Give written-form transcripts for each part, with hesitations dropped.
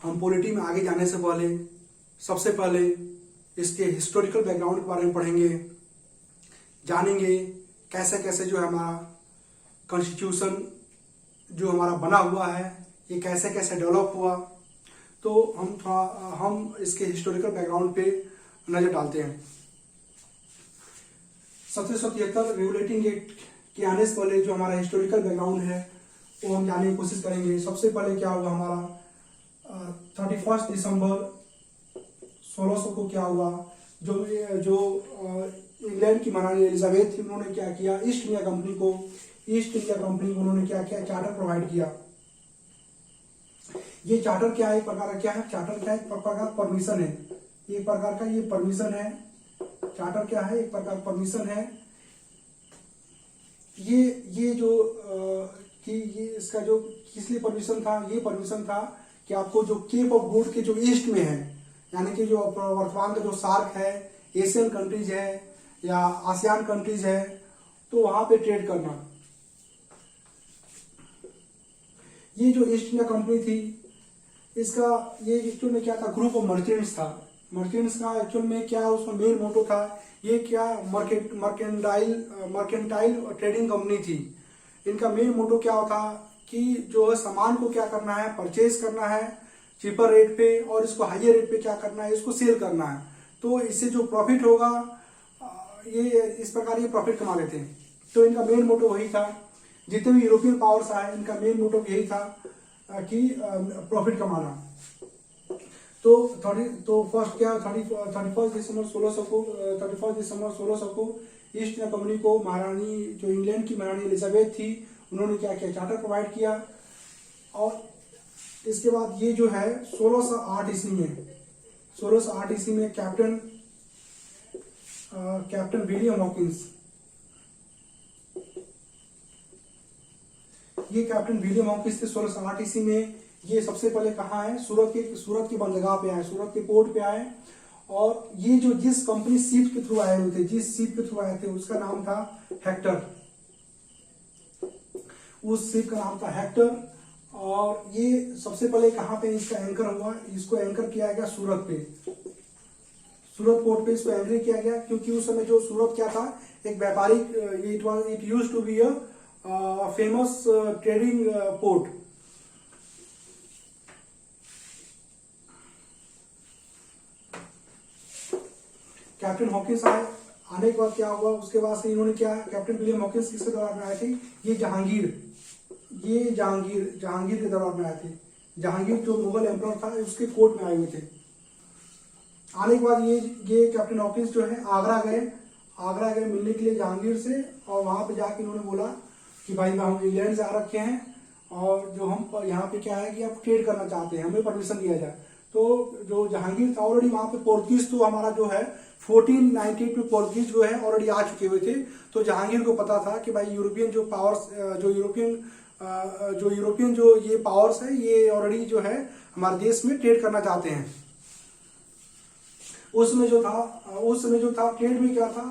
हम पॉलिटी में आगे जाने से पहले सबसे पहले इसके हिस्टोरिकल बैकग्राउंड के बारे में पढ़ेंगे, जानेंगे कैसे कैसे जो है हमारा कॉन्स्टिट्यूशन जो हमारा बना हुआ है ये कैसे कैसे डेवलप हुआ। तो हम इसके हिस्टोरिकल बैकग्राउंड पे नजर डालते हैं। 1777 रेगुलेटिंग एक्ट के आने से पहले जो हमारा हिस्टोरिकल बैकग्राउंड है वो हम जानने की कोशिश करेंगे। सबसे पहले क्या हुआ हमारा 31 दिसंबर 1600 को क्या हुआ, जो इंग्लैंड की महारानी एलिजाबेथ थी उन्होंने क्या किया, ईस्ट इंडिया कंपनी को उन्होंने क्या किया, चार्टर प्रोवाइड किया। ये चार्टर क्या है, एक प्रकार का क्या है, चार्टर क्या है, एक प्रकार का परमिशन है, एक प्रकार का ये परमिशन है। चार्टर क्या है, एक प्रकार परमिशन है। ये जो कि ये इसका जो किस लिए परमिशन था, ये परमिशन था कि आपको जो केप ऑफ गुड के जो ईस्ट में है, यानी कि जो वर्तमान का जो सार्क है, एशियन कंट्रीज है या आसियान कंट्रीज है, तो वहां पे ट्रेड करना। ये जो ईस्ट इंडिया कंपनी थी इसका ये एक्चुअल में क्या था, ग्रुप ऑफ मर्चेंट्स था। मर्चेंट्स का एक्चुअल में क्या उसका मेन मोटो था, ये क्या मर्केंटाइल ट्रेडिंग कंपनी थी। इनका मेन मोटो क्या था कि जो है सामान को क्या करना है, परचेज करना है चीपर रेट पे और इसको हाइयर रेट पे क्या करना है, इसको सेल करना है। तो इससे जो प्रॉफिट होगा ये इस प्रकार ये प्रॉफिट कमा लेते हैं। तो इनका मेन मोटो वही था। जितने भी यूरोपियन पावर्स आए इनका मेन मोटो यही था कि प्रॉफिट कमाना। तो फर्स्ट क्या 31 दिसंबर 1600 को ईस्ट इंडिया कंपनी को महारानी जो इंग्लैंड की महारानी एलिजाबेथ थी उन्होंने क्या किया, चार्टर प्रोवाइड किया। और इसके बाद ये जो है 1608 ईस्वी में कैप्टन विलियम हॉकिंस, ये कैप्टन विलियम हॉकिंस थे 1608 ईस्वी में। ये सबसे पहले कहाँ है, सूरत की बंदरगाह पे आए, सूरत के पोर्ट पे आए। और ये जो जिस कंपनी शिप के थ्रू आए हुए थे, जिस शिप के थ्रू आए थे उसका नाम था हेक्टर, उस शिप का नाम था हेक्टर। और ये सबसे पहले कहाँ पे इसका एंकर हुआ, इसको एंकर किया गया सूरत पे, सूरत पोर्ट पे इसको एंकर किया गया। क्योंकि उस समय जो सूरत क्या था, एक व्यापारिक, it used to be a famous trading port. Captain Hawkins आने के बाद क्या हुआ, उसके बाद से इन्होंने क्या, कैप्टन विलियम हॉकिंस किसके दौरान में आए थे, ये जहांगीर के दौरान में आए थे। जहांगीर जो मुगल एम्परर था उसके कोर्ट में आए हुए थे। आने के बाद ये कैप्टन हॉकिंस जो है आगरा गए मिलने के लिए जहांगीर से। और वहां पे जाके इन्होंने बोला कि भाई हम इंग्लैंड से आ रखे हैं और जो हम यहाँ पे क्या है कि आप ट्रेड करना चाहते हैं, हमें परमिशन दिया जाए। तो जो जहांगीर था ऑलरेडी वहां पे पोर्तुगीज तो हमारा जो है 1498 में पोर्तुगीज जो है ऑलरेडी आ चुके हुए थे। तो जहांगीर को पता था कि भाई यूरोपियन जो पावर्स यूरोपियन जो ये पावर्स है ये ऑलरेडी जो है हमारे देश में ट्रेड करना चाहते हैं। उस समय जो था ट्रेड में क्या था,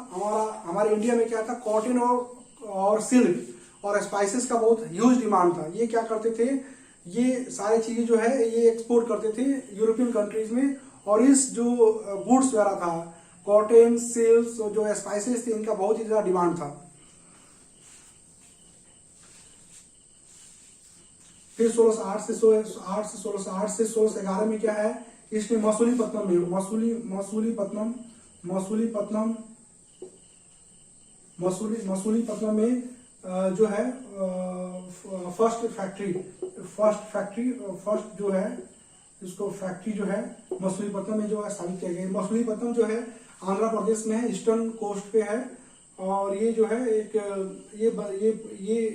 हमारे इंडिया में क्या था, कॉटन और सिल्क और स्पाइसेस का बहुत ह्यूज डिमांड था। ये क्या करते थे, ये सारी चीजें जो है ये एक्सपोर्ट करते थे यूरोपियन कंट्रीज में। और इस जो गुड्स वगैरह था, कॉटन, सिल्क, जो स्पाइसेस थे, इनका बहुत ही ज्यादा डिमांड था। फिर 1608 से 1611 में क्या है, इसने मसूलीपट्टनम में जो है फर्स्ट जो है इसको फैक्ट्री जो है मसूलीपट्टनम में जो है स्थापित किया गया। मसूलीपट्टनम जो है आंध्र प्रदेश में है, ईस्टर्न कोस्ट पे है। और ये जो है एक ये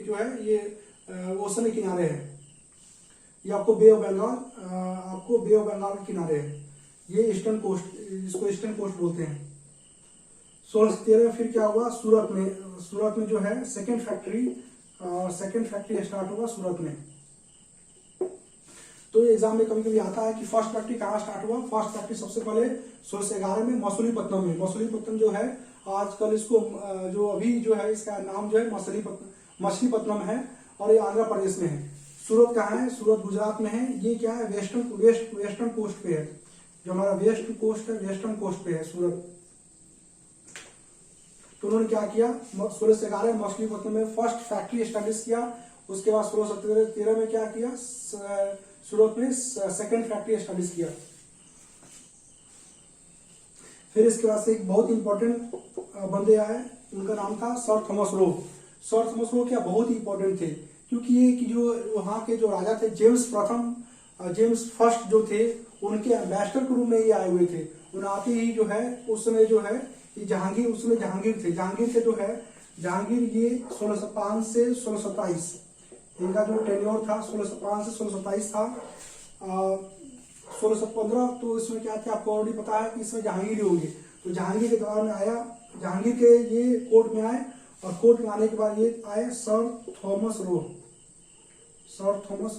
जो है ये ओशन के किनारे है। ये आपको बे ऑफ बंगाल के किनारे है। ये ईस्टर्न कोस्ट, इसको ईस्टर्न कोस्ट बोलते हैं। 1613 फिर क्या हुआ, सूरत में जो है सेकंड फैक्ट्री स्टार्ट हुआ सूरत में। तो एग्जाम में कभी कभी आता है कि फर्स्ट फैक्ट्री कहाँ स्टार्ट हुआ। फर्स्ट फैक्ट्री सबसे पहले 1611 में मसूलीपट्टनम में। मसूलीपट्टनम जो है आजकल इसको जो अभी जो है इसका नाम जो है मछलीपट्टनम है और ये आंध्र प्रदेश में है। सूरत कहाँ है? सूरत गुजरात में है। ये क्या है? वेस्टर्न कोस्ट पे है, जो हमारा वेस्ट कोस्ट है, वेस्टर्न कोस्ट पे है सूरत। तो उन्होंने क्या किया, 1611 में मछलीपट्टनम में फर्स्ट फैक्ट्री एस्टेब्लिश किया। उसके बाद 1613 में क्या किया, सूरत में सेकंड फैक्ट्री एस्टेब्लिश किया। फिर इसके बाद से एक बहुत इंपॉर्टेंट बंदे आए, उनका नाम था sir Thomas Roe. Sir Thomas Roe क्या बहुत ही इंपॉर्टेंट थे, क्योंकि ये कि जो वहाँ के जो राजा थे जेम्स फर्स्ट जो थे, उनके एम्बेसडर के रूप में ये आए हुए थे। उन्हें आते ही जो है उस समय जो है जहांगीर, उस समय जहांगीर थे। जहांगीर के जो है जहांगीर ये 1605 से 1627 इनका जो टेन्योर था 1605 से 1627 था। 1615 तो इसमें क्या था आपको ऑलरेडी पता है कि इसमें जहांगीर ही होंगे। तो जहांगीर के दौरान में आया, जहांगीर के ये कोर्ट में आए, और कोर्ट में आने के बाद ये आए सर थॉमस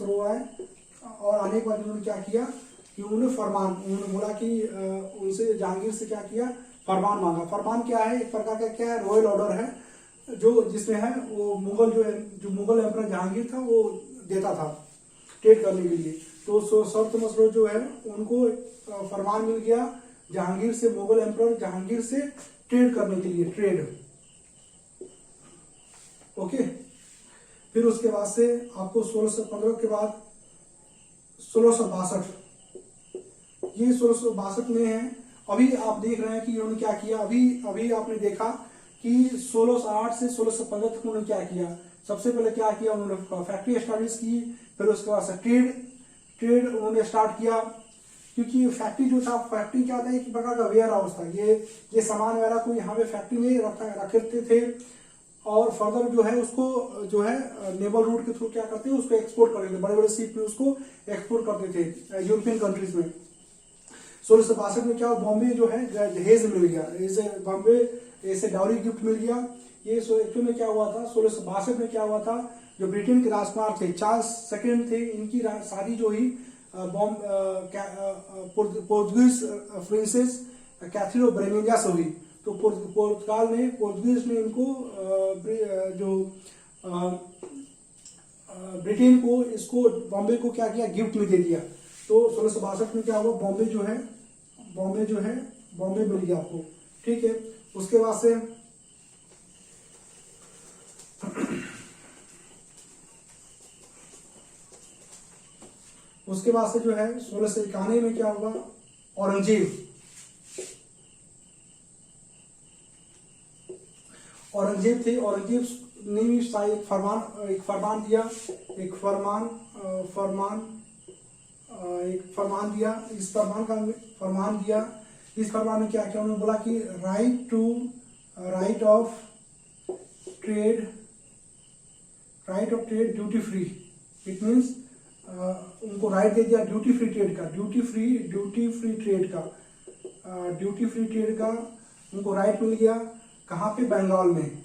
रो आए। और आने के बाद उन्होंने क्या किया कि उन्होंने बोला कि उनसे जहांगीर से क्या किया, फरमान मांगा। फरमान क्या है, एक प्रकार का क्या है, रॉयल ऑर्डर है, जो जिसमें है वो जो मुगल एम्परर जहांगीर था वो देता था ट्रेड करने के लिए। तो सर थॉमस रो जो है उनको फरमान मिल गया जहांगीर से, मुगल एम्परर जहांगीर से ट्रेड करने के लिए, ट्रेड। ओके। फिर उसके बाद से आपको 1615 के बाद 1662, ये 1662 में है। अभी आप देख रहे हैं कि उन्होंने क्या किया, अभी आपने देखा कि 1608 से 1615 तक उन्होंने क्या किया। सबसे पहले क्या किया, उन्होंने फैक्ट्री एस्टैब्लिश की। फिर उसके बाद से ट्रेड उन्होंने स्टार्ट किया, क्योंकि फैक्ट्री जो था, फैक्ट्री क्या था, एक प्रकार का वेयर हाउस था। ये सामान वगैरह को यहाँ पे फैक्ट्री में रखते थे, और फर्दर जो है उसको जो है नेवल रूट के थ्रू क्या करते थे, उसको एक्सपोर्ट करते थे, बड़े बड़े शिप में उसको एक्सपोर्ट करते थे यूरोपियन कंट्रीज में। 1662 में क्या, बॉम्बे जो है दहेज मिल गया, बॉम्बे ऐसे डाउरी गिफ्ट मिल गया। ये एक्चुअल में क्या हुआ था, 1662 में क्या हुआ था, जो ब्रिटेन के राजकुमार थे, चार्ल्स सेकेंड थे, इनकी शादी जो हुई पोर्तुगीज प्रिंसेस कैथरीन ऑफ ब्रेमेंजा से हुई। तो पोर्तुगीज ने इनको ब्रिटेन को, इसको बॉम्बे को क्या किया, गिफ्ट में दे दिया। तो 1662 में क्या हुआ, बॉम्बे मिल गया आपको, ठीक है। उसके बाद से जो है 1691 में क्या हुआ, औरंगजेब थे। औरंगजेब ने भी एक फरमान दिया। इस फरमान में क्या किया, उन्होंने बोला कि right of trade duty free. It means उनको राइट दे दिया ड्यूटी फ्री ट्रेड का उनको राइट मिल गया। कहाँ पे, बंगाल में।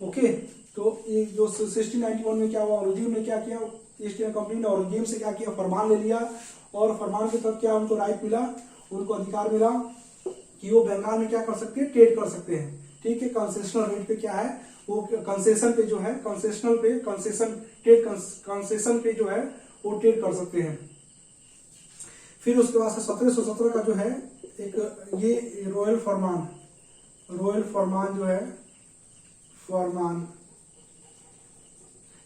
ओके। तो ये जो 1691 में क्या हुआ, औरंगजेब ने क्या किया, ईस्ट इंडिया कंपनी ने औरंगजेब से क्या किया, फरमान ले लिया। और फरमान के तहत क्या उनको राइट मिला, उनको अधिकार मिला कि वो बंगाल में क्या कर सकते हैं, ट्रेड कर सकते हैं, ठीक है। कंसेशनल रेट पे क्या है, वो कंसेशन पे जो है, कंसेशन पे जो है वो ट्रेड कर सकते हैं। फिर उसके बाद 1717 का जो है एक ये रॉयल फरमान जो है,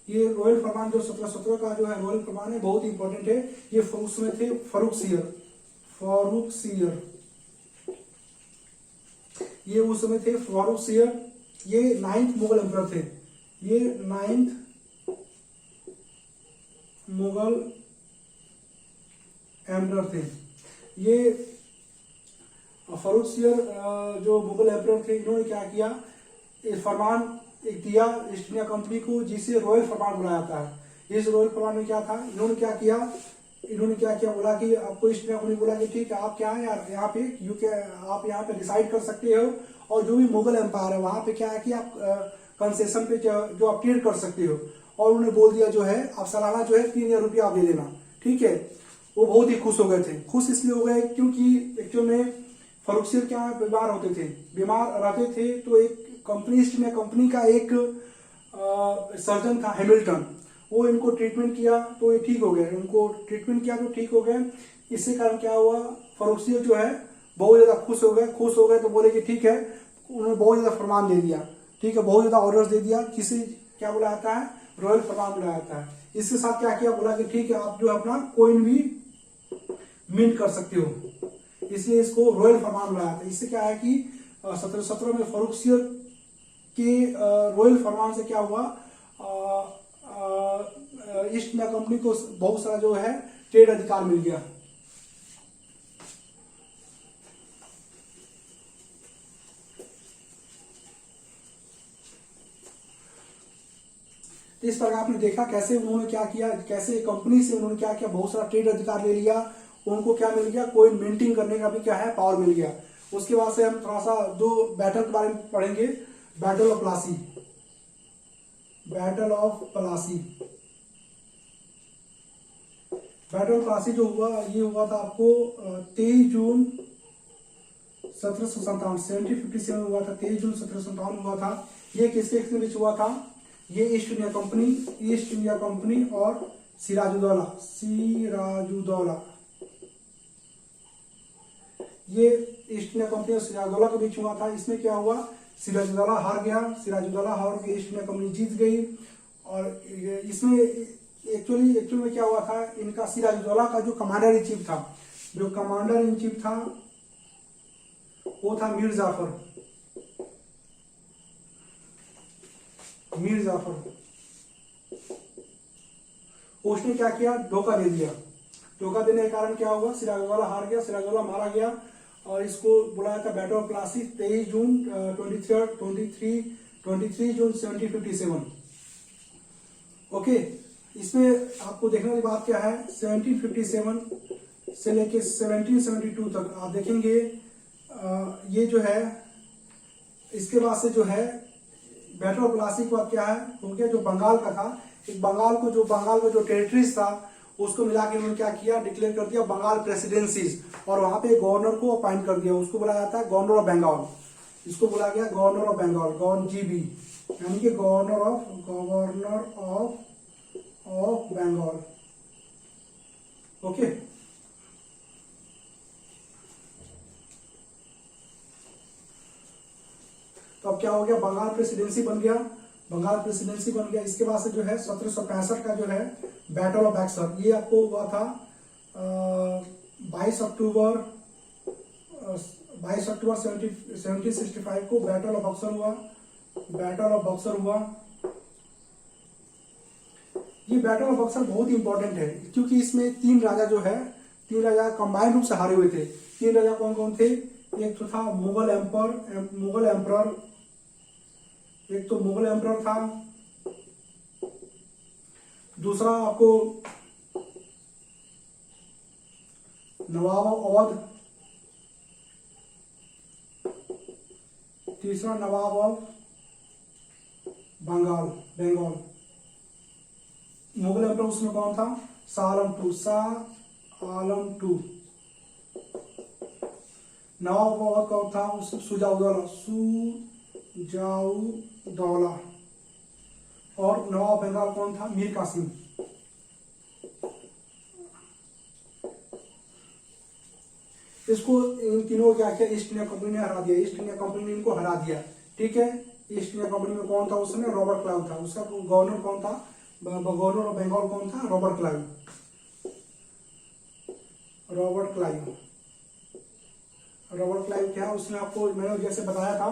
ये रॉयल फरमान जो 1717 का जो है रॉयल फरमान है, बहुत इंपॉर्टेंट है। ये उसमें थे फारूक सियर, ये उस समय थे फारूक सियर। ये 9th मुगल एम्परर थे, ये 9th मुगल एम्परर थे। ये फारूक सियर जो मुगल एम्परर थे, इन्होंने क्या किया, फरमान एक दिया ईस्ट इंडिया कंपनी को, जिसे रॉयल फरमान बुलाया जाता है। इस रॉयल फरमान में क्या था, इन्होंने क्या किया, बोला कि आपको ईस्ट इंडिया कंपनी बोला कि ठीक है, आप क्या है यार, यहाँ पे आप यहाँ पे डिसाइड कर सकते हो, और जो भी मुगल एम्पायर है वहां पे क्या है कि आप कंसेशन पे जो आप ट्रेड कर सकते हो। और उन्होंने बोल दिया जो है आप सालाना जो है 3000 रुपया आप दे देना, ठीक है। वो बहुत ही खुश हो गए थे। खुश इसलिए हो गए क्योंकि एक्चुअल में फारूक सियर क्या बीमार रहते थे। तो एक कंपनी का एक सर्जन था हैमिल्टन, वो इनको ट्रीटमेंट किया तो ये ठीक हो गए, उनको ट्रीटमेंट किया तो ठीक हो गए। इससे कारण क्या हुआ, फर्रुखियत जो है बहुत ज्यादा खुश हो गए तो बोले कि ठीक है, उन्होंने बहुत ज्यादा फरमान दे दिया, ठीक है, बहुत ज्यादा ऑर्डर्स दे दिया, किसी क्या बोला जाता है, रॉयल फरमान बुलाया जाता है। इसके साथ क्या किया, बोला कि ठीक है आप जो अपना कोइन भी मिंट कर सकते हो, इसलिए इसको रॉयल फरमान बुलाया था। इससे क्या है कि 1717 में फर्रुखियत के रॉयल फरमान से क्या हुआ, ईस्ट इंडिया कंपनी को बहुत सारा जो है ट्रेड अधिकार मिल गया। तो इस प्रकार आपने देखा कैसे उन्होंने क्या किया, कैसे कंपनी से उन्होंने क्या किया, बहुत सारा ट्रेड अधिकार ले लिया, उनको क्या मिल गया, कोइन मिंटिंग करने का भी क्या है, पावर मिल गया। उसके बाद से हम थोड़ा सा दो बैटल के बारे में पढ़ेंगे। Battle of Plassey, battle of Plassey, battle of Plassey जो हुआ, ये हुआ था आपको 23 जून 1757, 1757 हुआ था, 23 जून 1757 हुआ था। ये किसके बीच हुआ था, ये ईस्ट इंडिया कंपनी और सिराजुद्दौला, ये ईस्ट इंडिया कंपनी और सिराजुद्दौला के बीच हुआ था। इसमें क्या हुआ, सिराजुद्दौला हार गया, सिराजुद्दौला हार के ईस्ट इंडिया कंपनी जीत गई। और इसमें एक्चुअली में क्या हुआ था, इनका सिराजुद्दौला का जो कमांडर इन चीफ था, वो था मीर जाफर। उसने क्या किया, धोखा दे दिया। धोखा देने के कारण क्या हुआ, सिराजुद्दौला हार गया, सिराजुद्दौला मारा गया। और इसको बुलाया था battle of Plassey, 23 June 23 June 1757। Okay, इसमें आपको देखने वाली बात क्या है, 1757 से लेके 1772 तक आप देखेंगे, ये जो है, इसके बाद से जो है बैटल ऑफ प्लासी के बाद क्या है हो गया, जो बंगाल का था, एक बंगाल में जो टेरिटरीज था उसको मिला के उन्होंने क्या किया, डिक्लेयर कर दिया बंगाल प्रेसिडेंसीज, और वहां पे गवर्नर को अपॉइंट कर दिया, उसको बुलाया जाता है गवर्नर ऑफ बंगाल। इसको बोला गया गवर्नर ऑफ बंगाल, GB, यानी कि गवर्नर ऑफ बंगाल। ओके, तो अब क्या हो गया, बंगाल प्रेसिडेंसी बन गया। इसके बाद से जो है 1765 का जो है बैटल ऑफ बक्सर, ये आपको हुआ था 22 अक्टूबर 1765 को बैटल ऑफ बक्सर हुआ। ये बैटल ऑफ बक्सर बहुत इंपॉर्टेंट है, क्योंकि इसमें तीन राजा कंबाइंड रूप से हारे हुए थे। तीन राजा कौन कौन थे, एक तो था मुगल एम्परर, एक तो मुगल एम्परर था, दूसरा आपको नवाब ऑफ अवध, तीसरा नवाब ऑफ बंगाल। मुगल एम्परर उसमें कौन था, Shah Alam to. Nawab of Awadh कौन था, उसमें सुजाउद्दौला। और नवाब बंगाल कौन था, मीर कासिम। इसको इन तीनों क्या किया, ईस्ट इंडिया कंपनी ने हरा दिया। ठीक है, ईस्ट इंडिया कंपनी में कौन था उस समय, रॉबर्ट क्लाइव था। उसका गवर्नर कौन था, गवर्नर ऑफ बंगाल कौन था, रॉबर्ट क्लाइव क्या, उसने आपको मैंने जैसे बताया था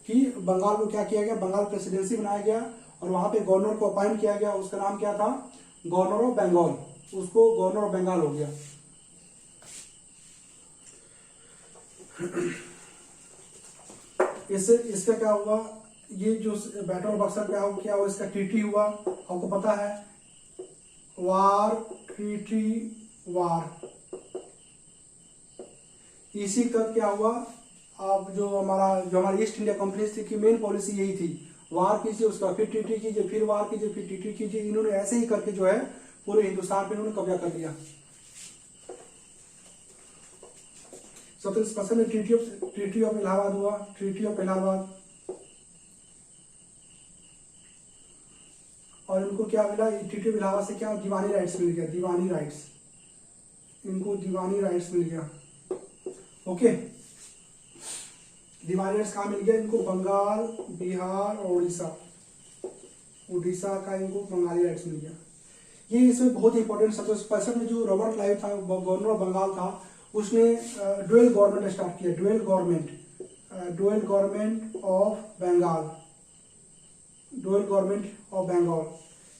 कि बंगाल को क्या किया गया, बंगाल प्रेसिडेंसी बनाया गया और वहां पे गवर्नर को अपॉइंट किया गया। उसका नाम क्या था, गवर्नर ऑफ बंगाल, उसको गवर्नर ऑफ बंगाल हो गया। इसका क्या हुआ, ये जो बैटल ऑफ बक्सर क्या हुआ, इसका ट्रीटी हुआ, आपको पता है, वार। इसी का क्या हुआ, अब जो हमारी ईस्ट इंडिया कंपनी की मेन पॉलिसी यही थी, वार कीजिए, उसका फिर ट्रीटी कीजिए, फिर वार कीजिए, फिर ट्रीटी कीजिए। इन्होंने ऐसे ही करके जो है पूरे हिंदुस्तान पे इन्होंने कब्जा कर लिया। 1757 में ट्रीटी ऑफ इलाहाबाद हुआ, और इनको क्या मिला, ट्रीटी ऑफ इलाहाबाद से क्या दीवानी राइट्स मिल गया, दीवानी राइट्स, इनको दीवानी राइट्स मिल गया। ओके, दीवानी राइट्स कहाँ मिल गया इनको, बंगाल, बिहार और उड़ीसा, उड़ीसा का इनको बंगाली राइट्स मिल गया। ये इसमें बहुत ही इंपॉर्टेंट 1765 में जो रॉबर्ट क्लाइव था, गवर्नर ऑफ बंगाल था, उसने ड्यूअल गवर्नमेंट स्टार्ट किया, dual government of Bengal, dual government of Bengal.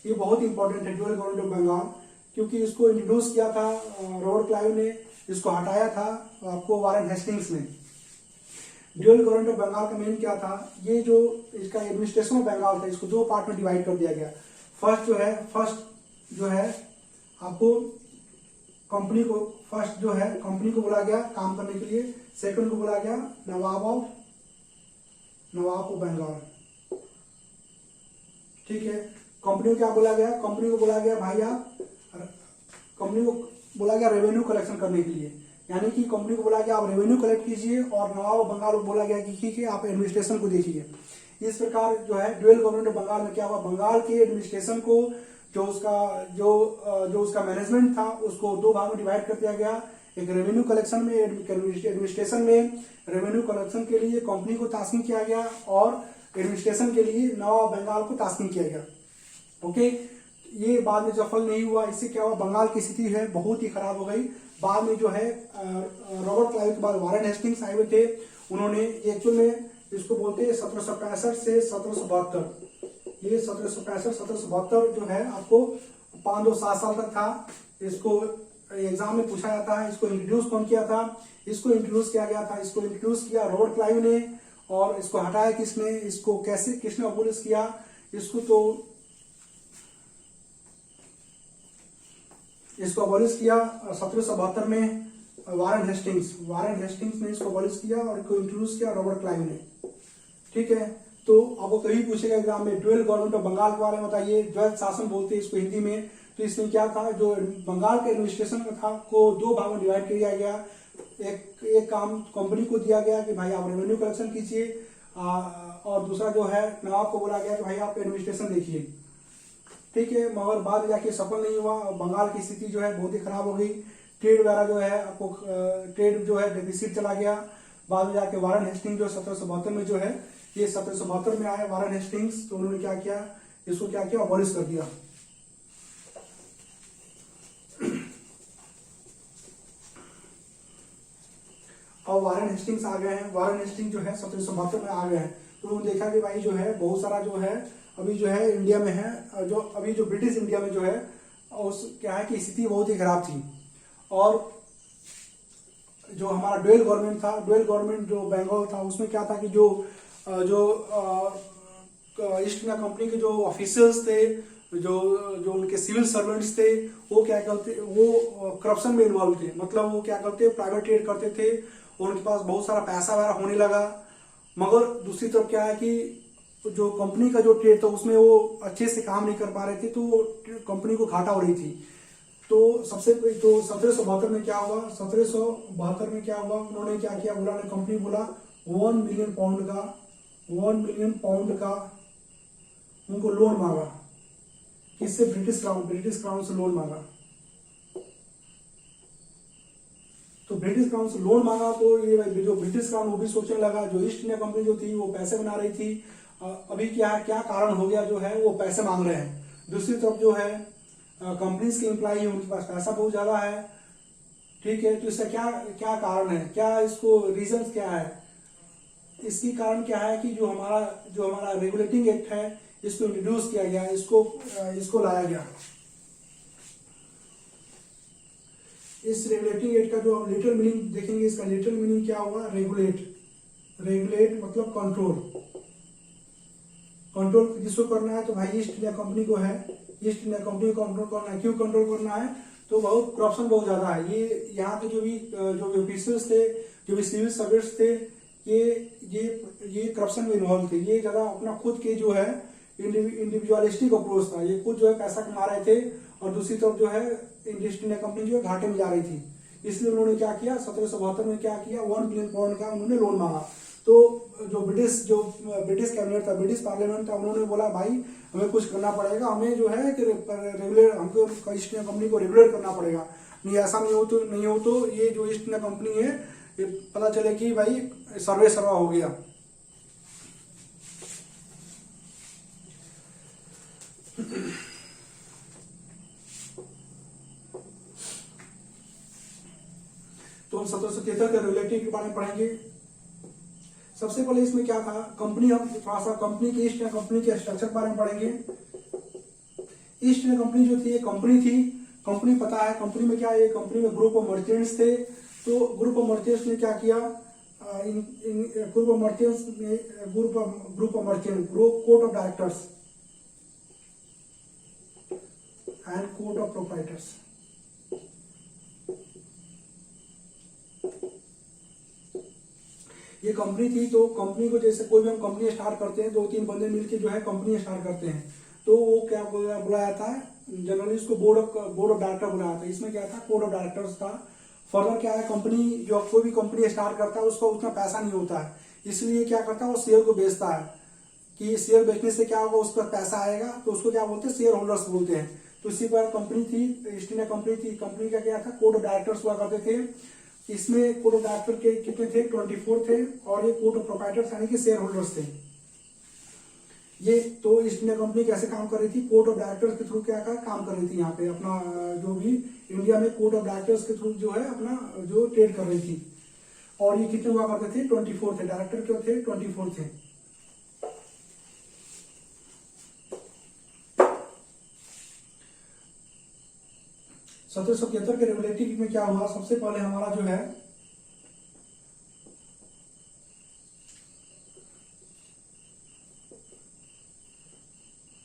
ये बहुत इंपॉर्टेंट है ड्यूअल गवर्नमेंट ऑफ बंगाल, क्योंकि इसको इंट्रोड्यूस किया था रॉबर्ट क्लाइव ने, इसको हटाया था आपको वारेन हेस्टिंग्स ने। ड्यूअल गवर्नमेंट ऑफ बंगाल का मेन क्या था, ये जो इसका एडमिनिस्ट्रेशन ऑफ बंगाल था, इसको दो पार्ट में डिवाइड कर दिया गया। फर्स्ट जो है आपको कंपनी को, फर्स्ट जो है कंपनी को बोला गया काम करने के लिए, सेकंड को बोला गया नवाब ऑफ बंगाल। ठीक है, कंपनी को क्या बोला गया, कंपनी को बोला गया भाई आप, कंपनी को बोला गया रेवेन्यू कलेक्शन करने के लिए, यानी कि कंपनी को बोला गया आप रेवेन्यू कलेक्ट कीजिए, और नवाब बंगाल को बोला गया कि ठीक है आप एडमिनिस्ट्रेशन को देखिए। इस प्रकार जो है ड्यूअल गवर्नमेंट ऑफ बंगाल में क्या हुआ, बंगाल के एडमिनिस्ट्रेशन को जो उसका मैनेजमेंट था उसको दो भाग में डिवाइड कर दिया गया। एक रेवेन्यू कलेक्शन में, एडमिनिस्ट्रेशन में रेवेन्यू कलेक्शन के लिए कंपनी को तास्किन किया गया, और एडमिनिस्ट्रेशन के लिए नवाब बंगाल को तास्किन किया गया। ओके, ये बाद में सफल नहीं हुआ। इससे क्या हुआ, बंगाल की स्थिति है बहुत ही खराब हो गई। बाद में जो है रॉबर्ट क्लाइव के बाद वारेन हेस्टिंग्स आए हुए थे, उन्होंने एक्चुअल में इसको बोलते हैं 1765 से 1772, ये 1765-1772 जो है आपको 5-7 साल तक था। इसको एग्जाम में पूछा जाता है। इसको इंट्रोड्यूस कौन किया था, इसको इंट्रोड्यूस किया गया था, इसको इंट्रोड्यूस किया रॉबर्ट क्लाइव ने, और इसको हटाया किसने, इसको कैसे किसने अबोलिश किया इसको, तो इसको अबोलिश किया 1772 में वारेन हेस्टिंग्स ने इसको अबोलिश किया, और इसको इंट्रोड्यूस किया रॉबर्ट क्लाइव ने। ठीक है, तो आपको कभी पूछेगा एग्जाम में ड्यूअल गवर्नमेंट ऑफ बंगाल के बारे में बताइए, द्वैत शासन बोलते हैं इसको हिंदी में। तो इसमें क्या था, जो बंगाल के एडमिनिस्ट्रेशन था को दो भागों में डिवाइड किया गया। एक काम कंपनी को दिया गया कि भाई आप रेवेन्यू कलेक्शन कीजिए, और दूसरा जो है नवाब को बोला गया कि भाई आप एडमिनिस्ट्रेशन देखिए। ठीक है, मगर बाद में जाके सफल नहीं हुआ। बंगाल की स्थिति जो है बहुत ही खराब हो गई। ट्रेड वगैरह जो है आपको, ट्रेड जो है डेफिसिट चला गया। बाद में जाके वारेन हेस्टिंग जो 1772 में जो है, ये 1772 में आए वारेन हेस्टिंग्स, तो उन्होंने क्या किया, इसको क्या किया, अबॉलिश कर दिया। अब वारेन हेस्टिंग्स आ गए हैं, वारेन हेस्टिंग जो है 1772 में आ गए हैं। तो उन्होंने देखा कि भाई जो है बहुत सारा जो है अभी जो है इंडिया में है, जो अभी जो ब्रिटिश इंडिया में जो है उस क्या है कि स्थिति बहुत ही खराब थी। और जो हमारा ड्यूअल गवर्नमेंट था, ड्यूअल गवर्नमेंट जो बंगाल था, उसमें क्या था कि जो ईस्ट इंडिया कंपनी के जो ऑफिसर्स थे, जो उनके सिविल सर्वेंट्स थे, वो क्या करते, वो करप्शन में इन्वॉल्व थे। मतलब वो क्या करते, प्राइवेट ट्रेड करते थे, और उनके पास बहुत सारा पैसा वगैरह होने लगा। मगर दूसरी तरफ क्या है कि जो कंपनी का जो ट्रेड था उसमें वो अच्छे से काम नहीं कर पा रहे थे, तो कंपनी को घाटा हो रही थी। तो 1772 में क्या हुआ, 1772 में क्या हुआ, उन्होंने क्या किया, कंपनी बोला 1 मिलियन पाउंड का उनको लोन मांगा। किससे, ब्रिटिश क्राउन से लोन मांगा। तो ब्रिटिश क्राउन से लोन मांगा, तो ये जो ब्रिटिश क्राउन वो भी सोचने लगा, जो ईस्ट इंडिया कंपनी जो थी वो पैसे बना रही थी, अभी क्या कारण हो गया, जो है वो पैसे मांग रहे हैं। दूसरी तरफ जो है कंपनीज के एम्प्लॉई उनके पास पैसा बहुत ज्यादा है। ठीक है, तो इसका क्या कारण है, क्या इसको रीजन क्या है, इसकी कारण क्या है कि जो हमारा रेगुलेटिंग एक्ट है, इसको इंट्रोड्यूस किया गया, इसको लाया गया। इस रेगुलेटिंग एक्ट का जो लिटरल मीनिंग देखेंगे, इसका लिटरल मीनिंग क्या होगा, रेगुलेट मतलब कंट्रोल किसको करना है, तो भाई ईस्ट इंडिया कंपनी को है, ईस्ट इंडिया कंपनी को कंट्रोल करना है। क्यों कंट्रोल करना है, तो बहुत करप्शन बहुत ज्यादा है। ये यहाँ के जो भी ऑफिसर्स थे, जो भी सिविल सर्वेंट्स थे, ये करप्शन में इन्वॉल्व थे। ये ज्यादा अपना खुद के जो है इंडिविजुअलिस्टिक अप्रोच था, ये खुद जो है पैसा कमा रहे थे, और दूसरी तरफ जो है ईस्ट इंडिया कंपनी जो है घाटे में जा रही थी। इसलिए उन्होंने क्या किया, 1772 में क्या किया, 1 मिलियन पाउंड का उन्होंने लोन मांगा। तो जो ब्रिटिश कैबिनेट था, ब्रिटिश पार्लियामेंट था, उन्होंने बोला भाई हमें कुछ करना पड़ेगा, हमें जो है कि रेगुलेट, हमको ईस्ट इंडिया कंपनी को रेगुलेट करना पड़ेगा। नहीं ऐसा नहीं हो तो ये जो ईस्ट इंडिया कंपनी है ये पता चले कि भाई सर्वे सर्वा हो गया। तो हम 1773 के रेगुलेटिव के बारे में पढ़ेंगे। सबसे पहले इसमें क्या था, कंपनी, हम थोड़ा सा कंपनी की, ईस्ट इंडिया कंपनी के स्ट्रक्चर के बारे में पढ़ेंगे। ईस्ट इंडिया कंपनी जो थी, एक कंपनी थी। कंपनी पता है कंपनी में क्या है, कंपनी में ग्रुप ऑफ मर्चेंट्स थे। तो ग्रुप ऑफ मर्चेंट्स ने क्या किया, ग्रुप ऑफ मर्चेंट्स ने court of directors and court of proprietors. ये कंपनी थी। तो कंपनी को, जैसे कोई भी हम कंपनी स्टार्ट करते हैं, 2-3 बंदे मिलकर जो है कंपनी स्टार्ट करते हैं, तो वो क्या बुलाया था, जनरली इसको बोर्ड ऑफ डायरेक्टर बुलाया था। इसमें क्या था, कोर्ट ऑफ डायरेक्टर्स था। फर्दर क्या है, कंपनी जो कोई भी कंपनी स्टार्ट करता है उसको उतना पैसा नहीं होता है, इसलिए क्या करता है वो शेयर को बेचता है, कि शेयर बेचने से क्या होगा, उस पर पैसा आएगा, तो उसको क्या बोलते हैं, शेयर होल्डर्स बोलते हैं। तो इसी पर कंपनी थी, ईस्ट इंडिया कंपनी थी। कंपनी का क्या था, कोर्ट ऑफ डायरेक्टर्स हुआ करते थे। इसमें कोर्ट ऑफ डायरेक्टर के कितने थे, 24 थे, और ये कोर्ट ऑफ प्रोप्राइटर्स यानी कि शेयर होल्डर्स थे ये। तो ईस्ट इंडिया कंपनी कैसे काम कर रही थी, कोर्ट ऑफ डायरेक्टर्स के थ्रू क्या काम कर रही थी, यहाँ पे अपना जो भी इंडिया में कोर्ट ऑफ डायरेक्टर्स के थ्रू जो है अपना जो ट्रेड कर रही थी। और ये कितने हुआ करते थे, 24 थे। डायरेक्टर क्यों थे, 24 थे। सत्रह सौ 1773 के रेगुलेटिव में क्या हुआ, सबसे पहले हमारा जो है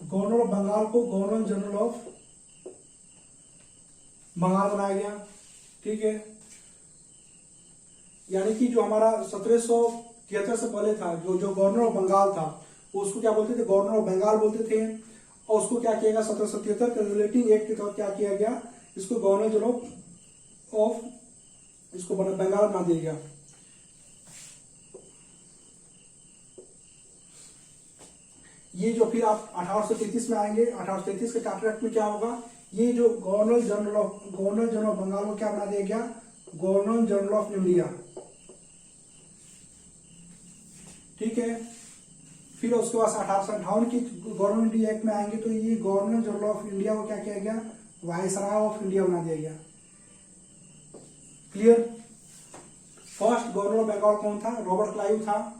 गवर्नर ऑफ बंगाल को गवर्नर जनरल ऑफ बंगाल बनाया गया। ठीक है, यानी कि जो हमारा 1773 से पहले था, जो गवर्नर ऑफ बंगाल था, उसको क्या बोलते थे, गवर्नर ऑफ बंगाल बोलते थे। और उसको क्या किया गया, 1773 के रेगुलेटिंग एक्ट के तहत क्या किया गया, इसको गवर्नर जनरल ऑफ इसको बंगाल बना दिया गया। ये जो फिर आप 1833 में आएंगे, 1833 के चार्टर एक्ट में क्या होगा, ये जो गवर्नर जनरल ऑफ बंगाल को क्या बना दिया गया, गवर्नर जनरल ऑफ इंडिया। ठीक है, फिर उसके बाद 1858 की गवर्नमेंट इंडिया एक्ट में आएंगे, तो ये गवर्नर जनरल ऑफ इंडिया को क्या किया गया, वायसराय ऑफ इंडिया बना दिया गया। Clear. First governor of Bengal कौन था, रॉबर्ट क्लाइव था।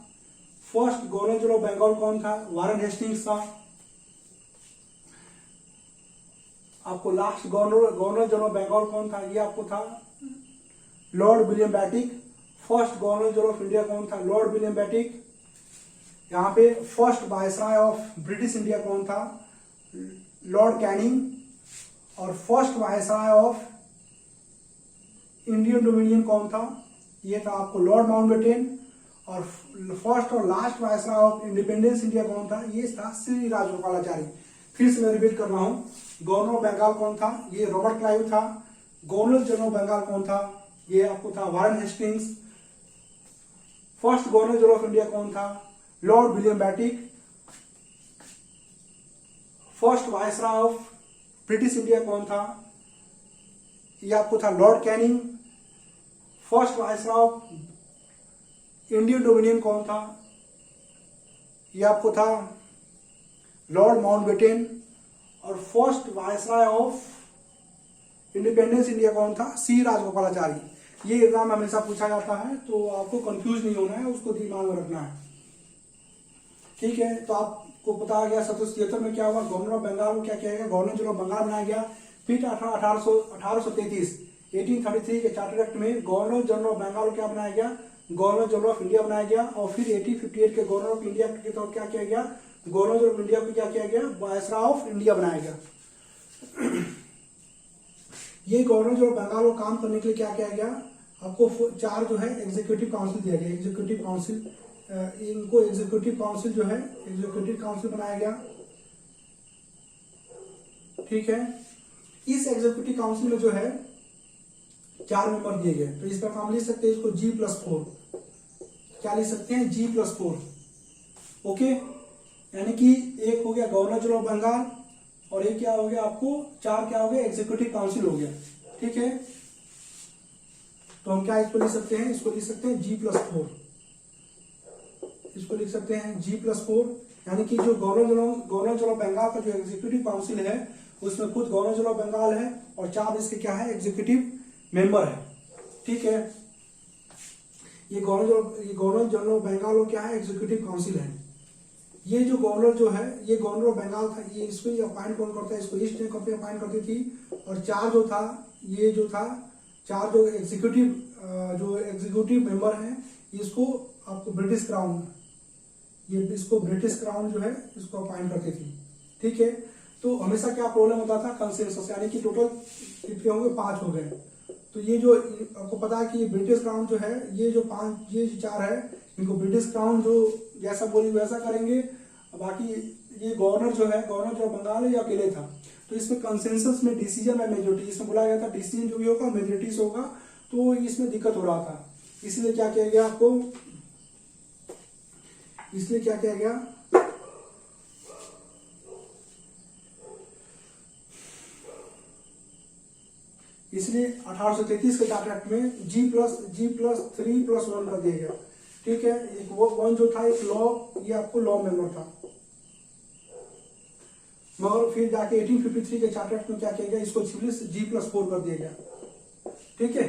First governor general of Bengal कौन था, वारन हेस्टिंग्स था। आपको last governor general of Bengal कौन था, ये आपको था Lord William Bentinck. First governor general of India कौन था, लॉर्ड विलियम बैटिक। यहाँ पे first viceroy of British India कौन था, लॉर्ड कैनिंग। और first viceroy of Indian dominion कौन था, ये था आपको लॉर्ड माउंटबेटन। और फर्स्ट और last viceroy of independence India कौन था, ये था श्री राजगोपालाचारी। फिर से मैं रिपीट कर रहा हूं, गवर्नर ऑफ बंगाल कौन था, ये रॉबर्ट क्लाइव था। गवर्नर जनरल ऑफ बंगाल कौन था, ये आपको था Warren Hastings. First governor general of India कौन था, Lord William Bentinck. First viceroy of British India कौन था, ये आपको था Lord Canning. First viceroy of Indian dominion कौन था, ये आपको था लॉर्ड माउंटबेटन। और first viceroy of independence India कौन था, सी राजगोपालाचारी। ये एग्जाम हमेशा पूछा जाता है, तो आपको कंफ्यूज नहीं होना है, उसको दिमाग में रखना है। ठीक है, तो आपको पता आ गया 1773 में क्या हुआ, गवर्नर ऑफ बंगाल को क्या किया गया, गवर्नर जनरल ऑफ बंगाल बनाया गया। फिर 1833 के चार्टर एक्ट में गवर्नर जनरल ऑफ बंगाल को क्या बनाया गया, गवर्नर जनरल ऑफ इंडिया बनाया गया। और फिर 1858 के गवर्नर ऑफ इंडिया के तौर क्या किया गया, गवर्नर जनरल ऑफ इंडिया को क्या किया गया, वायसराय ऑफ इंडिया बनाया गया। ये गवर्नर जनरल ऑफ बंगाल को काम करने के लिए क्या किया गया, आपको 4 जो है एग्जीक्यूटिव काउंसिल दिया गया। एग्जीक्यूटिव काउंसिल, इनको एग्जीक्यूटिव काउंसिल जो है, एग्जीक्यूटिव काउंसिल बनाया गया। ठीक है, इस एग्जीक्यूटिव काउंसिल में जो है 4 मेंबर दिए गए। तो इस पर हम लिख सकते हैं इसको G+4, क्या लिख सकते हैं, G+4। ओके, यानी कि एक हो गया गवर्नर जनरल ऑफ बंगाल और एक क्या हो गया आपको, 4 क्या हो गया, एग्जीक्यूटिव काउंसिल हो गया। ठीक है, तो हम क्या इसको लिख सकते हैं, इसको लिख सकते हैं G+4, इसको लिख सकते हैं G+4, यानी कि जो गवर्नर जनरल ऑफ बंगाल का जो एग्जीक्यूटिव काउंसिल है उसमें खुद गवर्नर जनरल ऑफ बंगाल है और 4 इसके क्या है, एग्जीक्यूटिव मेंबर है। ठीक है, ये गवर्नर जनरल ऑफ बंगाल और क्या है, एग्जीक्यूटिव काउंसिल है। ये जो गवर्नर जो है, ये गवर्नर ऑफ बंगाल था, ये इसको ही अपॉइंट कौन करता है, इसको ईस्ट इंडिया कंपनी अपॉइंट करती थी। और 4 जो था, ये जो था 4 जो एग्जीक्यूटिव मेंबर हैं, इसको आपको ब्रिटिश क्राउन, ये इसको ब्रिटिश क्राउन जो है इसको अपॉइंट करती थी। ठीक है, तो हमेशा क्या प्रॉब्लम होता था, कंसेंसस, यानी कि टोटल कितने हो गए, 5 हो गए। तो ये जो आपको पता है कि ये ब्रिटिश क्राउन जो है, ये जो 4 है, इनको ब्रिटिश क्राउन जो जैसा बोली वैसा करेंगे। बाकी ये गवर्नर जो है, गवर्नर जो बंगाल है, ये अकेले था। तो इसमें कंसेंसस में डिसीजन है मेजोरिटी, इसमें बोला गया था डिसीजन जो भी होगा मेजोरिटी से होगा, तो इसमें दिक्कत हो रहा था। इसलिए क्या किया गया आपको, इसलिए क्या किया गया, इसलिए 1833 के चार्टर एक्ट में G+3+1 कर दिया गया। ठीक है, एक वो 1 जो था एक लॉ, ये आपको लॉ मेंबर था। मगर फिर जाके 1853 के चार्टर एक्ट में क्या किया गया, इसको G+4 कर दिया गया। ठीक है,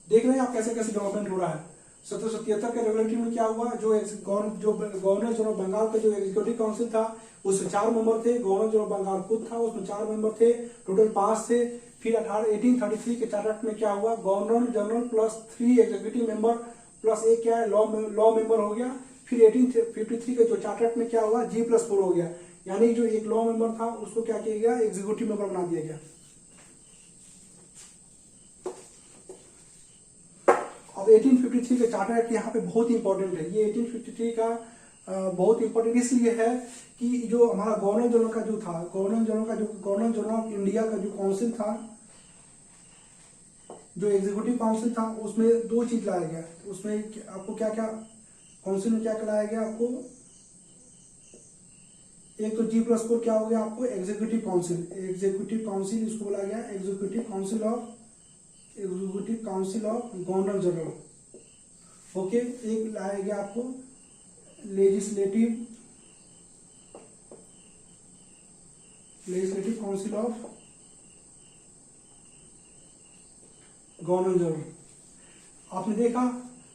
देख रहे हैं आप कैसे कैसे डेवलपमेंट हो रहा है। 1777 के रेगुलेटरी में क्या हुआ, जो गवर्नर जनरल बंगाल का जो एग्जीक्यूटिव काउंसिल था उसमें 4 मेंबर थे, गवर्नर जनरल बंगाल खुद था उसमें 4 मेंबर थे, टोटल 5 थे। फिर 1833 के चार्टर एक्ट में क्या हुआ, governor general plus 3 executive member plus एक क्या है, लॉ मेंबर हो गया। फिर 1853 के जो चार्टर एक्ट में क्या हुआ, G+4 हो गया, यानी जो एक लॉ मेंबर था उसको क्या किया गया, एग्जीक्यूटिव मेंबर बना दिया गया। अब 1853 के चार्टर एक्ट यहाँ पे बहुत ही इंपॉर्टेंट है। ये 1853 का बहुत इंपॉर्टेंट इसलिए है कि जो हमारा गवर्नर जनरल का जो था, गवर्नर जनरल ऑफ इंडिया का जो काउंसिल था, जो एग्जीक्यूटिव काउंसिल था, उसमें 2 चीज लाया गया। उसमें आपको क्या क्या काउंसिल में क्या लाया गया आपको, एक तो G+4 क्या हो गया आपको, एग्जीक्यूटिव काउंसिल इसको बोला गया executive council of governor general. Okay, एक लाया गया आपको legislative council of governor general. आपने देखा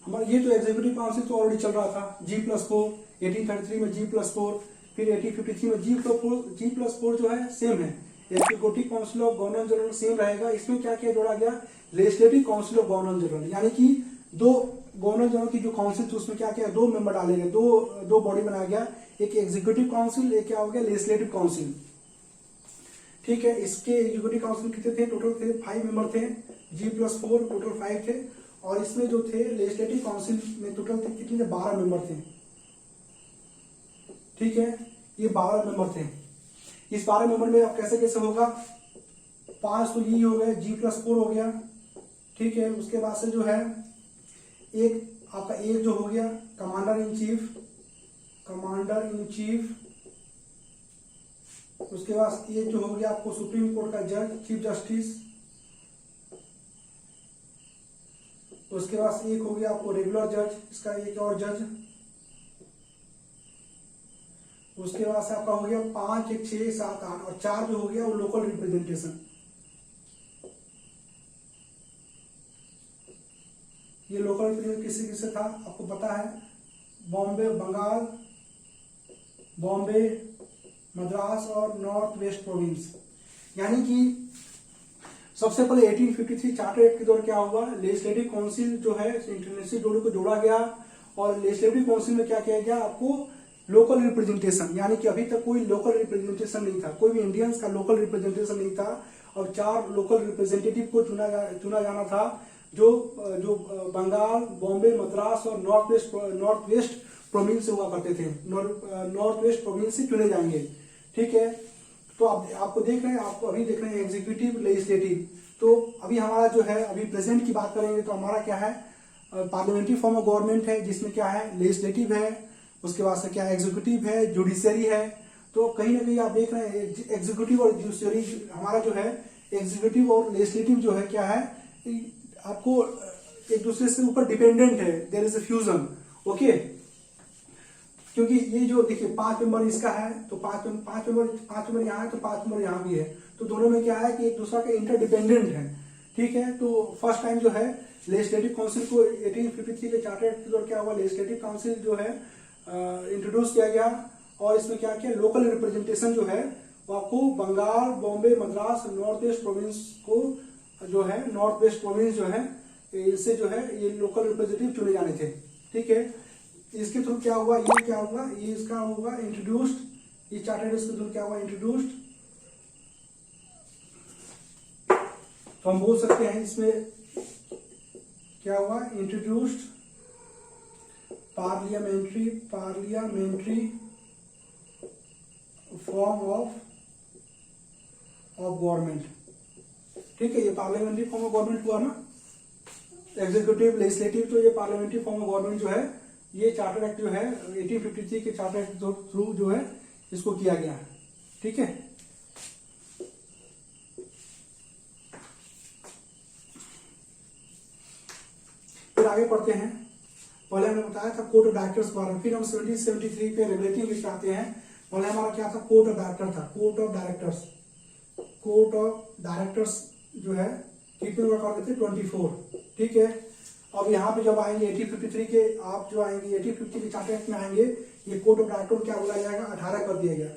हमारा ये तो एग्जीक्यूटिव काउंसिल तो ऑलरेडी चल रहा था, G+4, 1833 में G+4, फिर 1853 में G+4 जो है सेम है, executive council of governor general same रहेगा। इसमें क्या क्या जोड़ा गया, legislative council of governor general, यानी कि 2 गवर्नर जनरल की जो काउंसिल थी उसमें क्या क्या 2 मेंबर डाले गए, दो बॉडी बनाया गया, एक एग्जीक्यूटिव काउंसिल, एक क्या हो गया, लेजिस्लेटिव काउंसिल। ठीक है, इसके एग्जीक्यूटिव काउंसिल कितने थे, टोटल थे 5 मेंबर थे, G+4 टोटल 5 थे। और इसमें जो थे लेजिस्लेटिव काउंसिल में टोटल थे कितने थे, 12 मेंबर थे। ठीक है, ये 12 मेंबर थे। इस 12 मेंबर में अब कैसे कैसे होगा, 5 तो ये हो गए, G+4 हो गया। ठीक है, उसके बाद से जो है एक आपका एक जो हो गया कमांडर इन चीफ, उसके बाद एक जो हो गया आपको सुप्रीम कोर्ट का जज, चीफ जस्टिस। उसके बाद एक हो गया आपको रेगुलर जज, इसका एक और जज। उसके बाद से आपका हो गया 5, 1, 6, 7, 8 और 4 जो हो गया वो लोकल रिप्रेजेंटेशन। ये लोकल रिप्रेजेंटेशन किससे किससे था आपको पता है, बंगाल, बॉम्बे, मद्रास और नॉर्थ वेस्ट प्रोविंस। यानी कि सबसे पहले 1853 चार्टर एक्ट के दौरान क्या हुआ, लेजिस्लेटिव काउंसिल जो है इंटरनेशनल जोड़ी को जोड़ा गया और लेजिस्लेटिव काउंसिल में क्या किया गया आपको, लोकल रिप्रेजेंटेशन, यानी कि अभी तक कोई लोकल रिप्रेजेंटेशन नहीं था, कोई भी इंडियंस का लोकल रिप्रेजेंटेशन नहीं था। और 4 लोकल रिप्रेजेंटेटिव को चुना जाना था, जो बंगाल, बॉम्बे, मद्रास और नॉर्थ वेस्ट प्रोविंस से हुआ करते थे, नॉर्थ वेस्ट प्रोविंस से चुने जाएंगे। ठीक है, तो आपको देख रहे हैं, आपको अभी देख रहे हैं एग्जीक्यूटिव, लेजिस्लेटिव। तो अभी हमारा जो है, अभी प्रेजेंट की बात करेंगे तो हमारा क्या है, पार्लियामेंट्री फॉर्म ऑफ गवर्नमेंट है, जिसमें क्या है, लेजिस्लेटिव है, उसके बाद से क्या एग्जीक्यूटिव है, जुडिशरी है। तो कहीं ना कहीं आप देख रहे हैं एग्जीक्यूटिव और जुडिशरी हमारा जो है, एग्जीक्यूटिव और लेजिस्लेटिव जो है क्या है, आपको एक दूसरे से ऊपर डिपेंडेंट है, there is a fusion. Okay, क्योंकि ये जो देखिए 5 मेंबर इसका है, तो 5 मेंबर यहाँ है, तो 5 मेंबर यहाँ भी है, तो दोनों में क्या है कि एक दूसरा के इंटरडिपेंडेंट है। ठीक है, तो फर्स्ट टाइम जो है लेजिस्लेटिव काउंसिल को 1853 के चार्टर एक्ट के द्वारा क्या हुआ, लेजिस्लेटिव काउंसिल जो है इंट्रोड्यूस किया गया, और इसमें क्या किया, लोकल रिप्रेजेंटेशन जो है वो आपको Bengal, Bombay, Madras, north west province को जो है, नॉर्थ वेस्ट प्रोविंस जो है, इससे जो है ये लोकल रिप्रेजेंटेटिव चुने जाने थे। ठीक है, इसके थ्रू क्या हुआ, ये क्या हुआ, ये इसका होगा इंट्रोड्यूस्ड, ये चार्टर इसके थ्रू क्या हुआ, इंट्रोड्यूस्ड। तो हम बोल सकते हैं इसमें क्या हुआ, introduced parliamentary form of government. ठीक है, ये पार्लियामेंट्री फॉर्म ऑफ गवर्नमेंट हुआ ना, एग्जीक्यूटिव लेजिस्लेटिव, तो ये पार्लियामेंट्री फॉर्म ऑफ गवर्नमेंट जो है, ये चार्टर एक्ट जो है 1853 के चार्टर एक्ट थ्रू जो है इसको किया गया है। ठीक है, फिर आगे पढ़ते हैं। पहले हमने बताया था कोड ऑफ डायरेक्टर्स के बारे में, फिर हम 1773 पे रेगुलेटिंग लिस्ट आते हैं। पहले हमारा क्या था, कोड ऑफ डायरेक्टर था, कोड ऑफ डायरेक्टर्स जो है कितने हुआ करते थे, 24। ठीक है, अब यहाँ पे जब आएंगे 1853 के, आप जो आएंगे 1850 के चार्टर एक्ट में आएंगे, ये कोड ऑफ डायरेक्टर क्या बोला जाएगा, 18 कर दिया गया।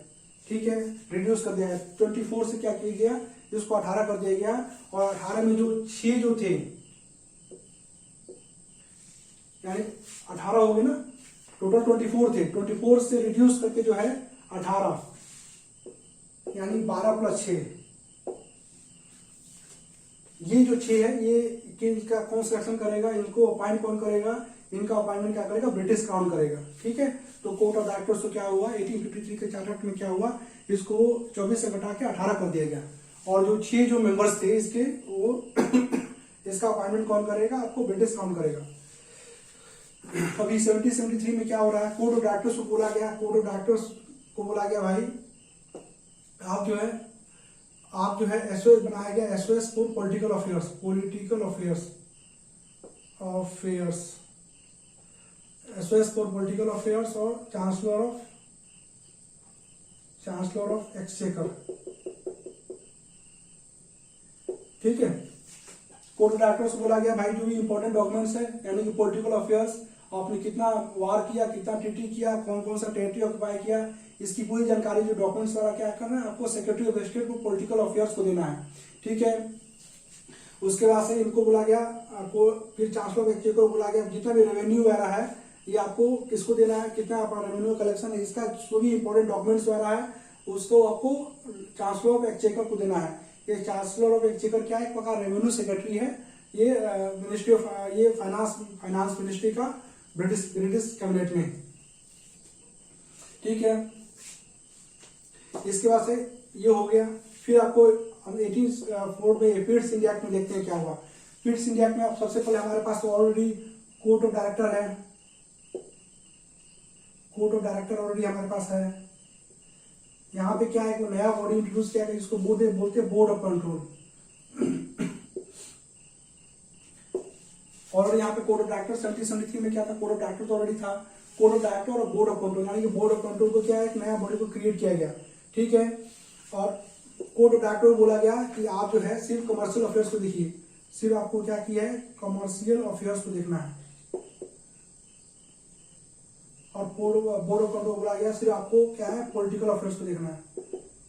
ठीक है, रिड्यूस कर दिया गया, 24 से क्या किया गया, इसको 18 कर दिया गया, और 18 में जो 6 जो थे, यानी 18 हो गए ना, टोटल 24 थे, 24 से रिड्यूस करके जो है 18, यानी 12 + 6। ये जो 6 है, ये इनका कौन सिलेक्शन करेगा, इनको अपॉइंट कौन करेगा, इनका अपॉइंटमेंट क्या करेगा, ब्रिटिश क्राउन करेगा। ठीक है, तो कोर्ट ऑफ डायरेक्टर्स को क्या हुआ, 1853 के चार्टर एक्ट में क्या हुआ, इसको 24 से घटा के 18 कर दिया गया, और जो 6 जो मेंबर्स थे इसके, वो इसका अपॉइंटमेंट कौन करेगा, आपको ब्रिटिश क्राउन करेगा। अभी 1773 में क्या हो रहा है, कोर्ट ऑफ डायरेक्टर्स को बोला गया, भाई आप जो है एसओएस बनाया गया, SOS for political affairs, SOS for political affairs, और चांसलर ऑफ एक्सचेकर। ठीक है, कोर्ट ऑफ डायरेक्टर्स को बोला गया, भाई जो भी इंपॉर्टेंट डॉक्यूमेंट्स है, यानी कि पॉलिटिकल अफेयर्स, आपने कितना वार किया, कितना ट्रीटी किया, कौन कौन सा टेरिटरी ऑक्युपाई किया, इसकी पूरी जानकारी जो डॉक्यूमेंट्स वाला क्या करना है, आपको सेक्रेटरी ऑफ स्टेट को पॉलिटिकल अफेयर्स को देना है। ठीक है, उसके बाद से इनको बोला गया, आपको फिर चांसलर ऑफ एक्सचेकर को बोला गया, जितना भी रेवेन्यू वगैरह है, ये आपको किसको देना है, कितना आपका रेवेन्यू कलेक्शन है, इसका जो भी इंपॉर्टेंट डॉक्यूमेंट्स वगैरह है, उसको आपको चांसलर ऑफ एक्सचेकर को देना है। ये चांसलर ऑफ एक्सचेकर क्या है, एक प्रकार रेवेन्यू सेक्रेटरी है, ये मिनिस्ट्री ऑफ, ये फाइनेंस मिनिस्ट्री का ब्रिटिश कैबिनेट में। ठीक है, इसके बाद से ये हो गया। फिर आपको हम 1804 में पिट्स इंडिया एक्ट में देखते हैं क्या हुआ। पिट्स इंडिया एक्ट में आप सबसे पहले हमारे पास तो ऑलरेडी कोर्ट ऑफ डायरेक्टर है, कोर्ट ऑफ डायरेक्टर ऑलरेडी हमारे पास है। यहाँ पे क्या है, एक नया बॉडी इंट्रोड्यूस किया गया जिसको बोलते बोर्ड ऑफ कंट्रोल। और यहाँ पे कोड ऑफ डायरेक्टर 1773 में क्या था, कोड ऑफ डायरेक्टर तो ऑलरेडी था, कोड ऑफ डायरेक्टर और बोर्ड ऑफ कंट्रोल, यानी कि बोर्ड ऑफ कंट्रोल को क्या है, एक नया बॉडी को क्रिएट किया गया। ठीक है, और कोड ऑफ डायरेक्टर बोला गया कि आप जो है सिर्फ कमर्शियल अफेयर्स को देखिए, सिर्फ आपको क्या किया है, कमर्शियल अफेयर्स को देखना है। और बोर्ड ऑफ कंट्रोल बोला गया सिर्फ आपको क्या है, पॉलिटिकल अफेयर्स को देखना है,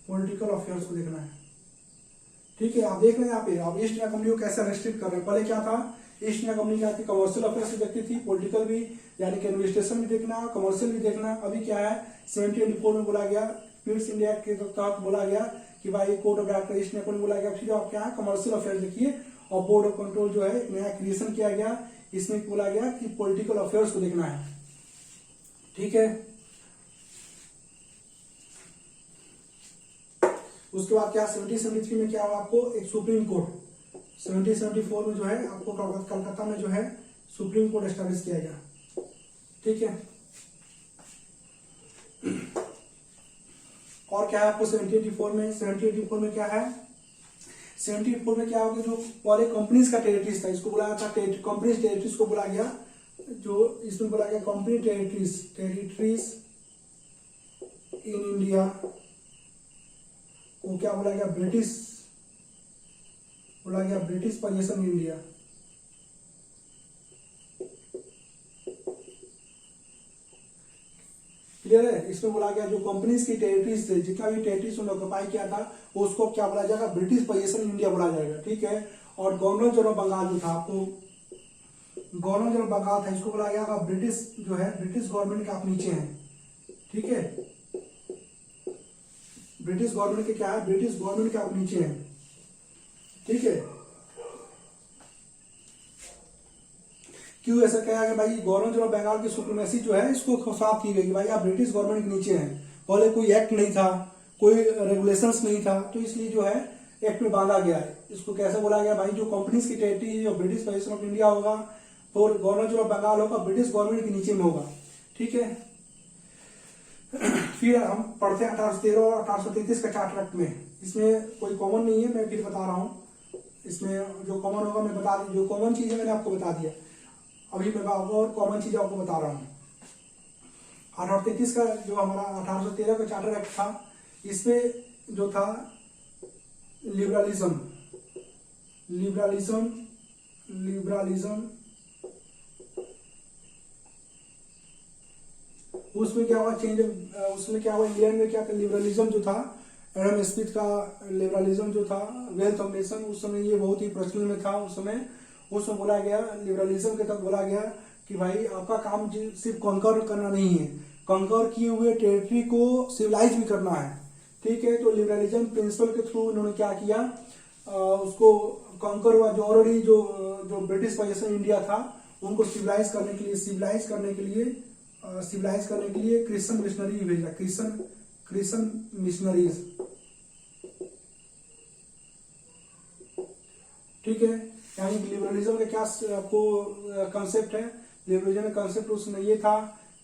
पॉलिटिकल अफेयर्स को देखना है। ठीक है, आप देख रहे हैं यहाँ पे आप ईस्ट इंडिया कंपनी को कैसे रेस्ट्रिक्ट कर रहे हैं। पहले क्या था, ईस्ट इंडिया कंपनी क्या थी, कमर्शियल अफेयर्स भी देखती थी, पॉलिटिकल भी, यानी कि एडमिनिस्ट्रेशन भी देखना, कमर्शियल भी देखना। अभी क्या है, 1784 में बोला गया, पिट्स इंडिया के तहत बोला गया कि भाई code of director east India company बोला गया, फिर आप क्या है, कमर्शियल अफेयर्स देखिए। और बोर्ड ऑफ कंट्रोल जो है नया क्रिएशन किया गया, इसमें बोला गया कि पॉलिटिकल अफेयर्स को देखना है। ठीक है, उसके बाद क्या 1773 में क्या हुआ, आपको एक सुप्रीम कोर्ट, 1774 में जो है आपको कलकत्ता में जो है सुप्रीम कोर्ट एस्टैब्लिश किया गया। ठीक है, और क्या है आपको 1784 में, 1784 में क्या है, 1784 में क्या होगा, जो पहले कंपनीज का टेरिटरीज था, इसको बुलाया था कंपनीज टेरिटरीज को बोला गया, जो इसमें बोला गया कंपनी टेरिटरीज इन इंडिया को क्या बोला गया, ब्रिटिश बोला गया, British position in India. Clear है, इसमें बोला गया जो कंपनीज की टेरिटरीज थे, जितना भी टेरिटरीज उन्होंने ऑक्युपाई किया था, उसको क्या बोला जाएगा, ब्रिटिश पोजीशन इन इंडिया बोला जाएगा। ठीक है, और गवर्नर जनरल बंगाल जो था, आपको गवर्नर जनरल बंगाल था, इसको बोला गया ब्रिटिश जो है, ब्रिटिश गवर्नमेंट के आप नीचे हैं। ठीक है, ब्रिटिश गवर्नमेंट के क्या है, ब्रिटिश गवर्नमेंट के आप नीचे हैं। ठीक है, क्यों ऐसा कहा गया भाई, गवर्नर जनरल बंगाल की सुप्रीमेसी जो है इसको साफ की गई कि भाई आप ब्रिटिश गवर्नमेंट के नीचे हैं। पहले कोई एक्ट नहीं था, कोई रेगुलेशंस नहीं था, तो इसलिए जो है एक्ट में बांधा गया है। इसको कैसे बोला गया भाई, जो कंपनीज की टेरिटरी जो ब्रिटिश पोजीशन ऑफ इंडिया होगा, तो गवर्नर जनरल बंगाल होगा, ब्रिटिश गवर्नमेंट के नीचे में होगा। ठीक है, फिर हम पढ़ते हैं 1813 और 1833 का चार्टर एक्ट में। इसमें कोई कॉमन नहीं है, मैं फिर बता रहा हूँ, इसमें जो कॉमन होगा मैं बता दी, जो कॉमन चीज है मैंने आपको बता दिया, अभी मैं और कॉमन चीज आपको बता रहा हूँ। 1833 का जो हमारा 1813 का चार्टर एक्ट था, इसमें जो था लिबरलिज्म, उसमें क्या हुआ चेंज, उसमें क्या हुआ, इंग्लैंड में क्या था, लिबरलिज्म जो था, एडम स्मिथ का लिबरलिज्म जो था, वेल्थ ऑफ नेशन, उस समय ये बहुत ही प्रचलन में था। उसमें बोला गया, लिबरलिज्म के तहत बोला गया कि भाई आपका काम सिर्फ कॉन्कर करना नहीं है, कॉन्कर किए हुए टेरिटरी को सिविलाइज भी करना है। ठीक है, तो लिबरलिज्म प्रिंसिपल के थ्रू उन्होंने क्या किया, उसको कॉन्कर हुआ, जो ऑलरेडी जो ब्रिटिश पोजीशन इंडिया था, उनको सिविलाइज करने के लिए क्रिश्चियन मिशनरी भेजा, क्रिश्चियन मिशनरीज। ठीक है, यानी लिबरलिज्म का क्या आपको कॉन्सेप्ट है, लिबरलिज्म का कॉन्सेप्ट उसमें ये था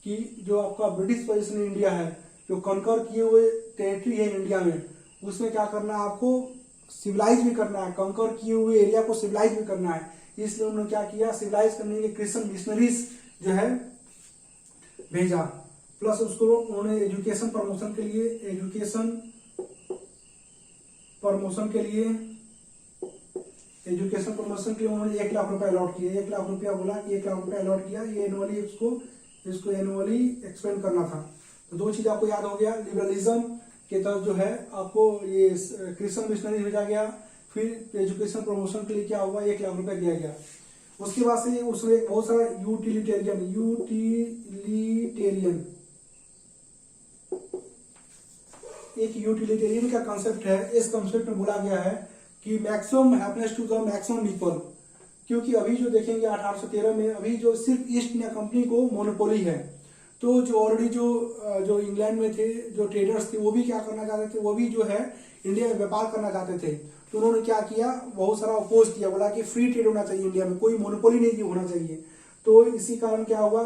कि जो आपका ब्रिटिश पोजीशन इंडिया है, जो कॉन्कर किए हुए टेरिटरी है इंडिया में, उसमें क्या करना है, आपको सिविलाइज भी करना है, कॉन्कर किए हुए एरिया को सिविलाइज भी करना है। इसलिए उन्होंने क्या किया, सिविलाइज करने के लिए क्रिश्चियन मिशनरीज जो है भेजा, प्लस उसको उन्होंने एजुकेशन प्रमोशन के लिए 1 लाख रुपए अलॉट किए। 1 लाख रुपया बोला कि 1 लाख रुपया अलॉट किया, ये एनुअली इसको एनुअली एक्सपेंड करना था। तो दो चीज आपको याद हो गया, लिबरलिज्म के तहत जो है आपको ये क्रिश्चियन मिशनरी भेजा गया, फिर एजुकेशन प्रमोशन के लिए क्या हुआ, 1 लाख रुपया दिया गया। उसके बाद से उसमें बहुत सारा यूटिलिटेरियन एक यूटिलिटेरियन का कंसेप्ट है। इस कंसेप्ट में बोला गया है कि maximum happiness to the maximum people, क्योंकि अभी जो देखेंगे 1813 में अभी जो सिर्फ ईस्ट इंडिया कंपनी को मोनोपोली है, तो जो ऑलरेडी जो इंग्लैंड में थे जो ट्रेडर्स थे, वो भी क्या करना चाहते थे, वो भी जो है इंडिया में व्यापार करना चाहते थे। तो उन्होंने क्या किया, बहुत सारा अपोज किया, बोला कि फ्री ट्रेड होना चाहिए इंडिया में, कोई मोनोपोली नहीं होना चाहिए। तो इसी कारण क्या हुआ,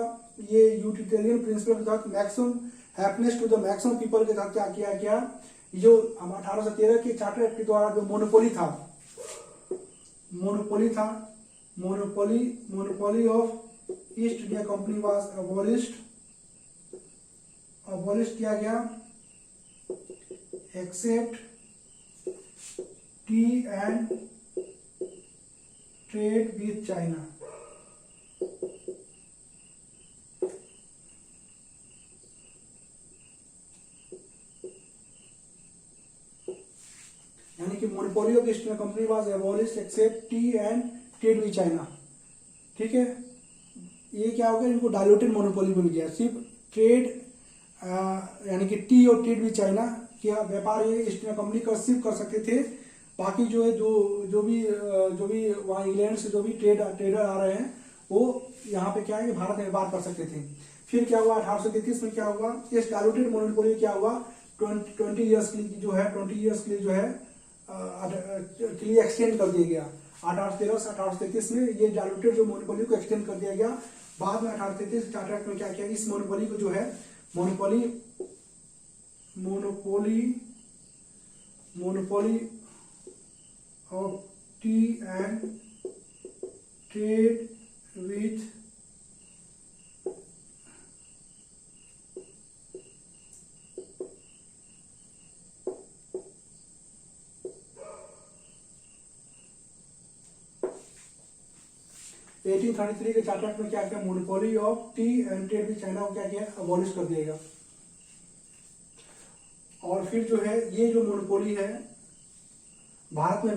ये यूटिलिटेरियन प्रिंसिपल के तहत maximum happiness to the maximum people के तहत क्या किया गया, जो हम 1813 के चार्टर एक्ट के द्वारा जो monopoly of East India Company was abolish किया गया, except tea and trade with China. यानी कि monopoly of East India Company was abolished except tea and trade with China. ठीक है, ये क्या हो गया, इनको डायल्यूटेड मोनोपोली बन गया, सिर्फ ट्रेड यानी कि टी और ट्रेड विद चाइना के व्यापार ये ईस्ट इंडिया कंपनी का सिर्फ कर सकते थे। बाकी जो है जो भी वहाँ इंग्लैंड से जो भी ट्रेडर आ रहे हैं, वो यहाँ पे क्या है कि भारत में व्यापार कर सकते थे। फिर क्या हुआ 1833 में क्या हुआ, इस डायल्यूटेड मोनोपोली क्या हुआ, 20 ईयर्स के लिए जो है 20 ईयर्स के लिए जो है के लिए एक्सटेंड कर दिया गया। 1813 से 1833 में ये डायलूटेड जो मोनोपोली को एक्सटेंड कर दिया गया। बाद में 1833 चार्टर एक्ट में क्या किया, इस मोनोपोली को जो है monopoly of T and trade with 1833 के चार्टर एक्ट में क्या किया, monopoly of T and trade with China को क्या किया, अबॉलिश कर दिया गया। और फिर जो है ये जो मोनोपोली है भारत में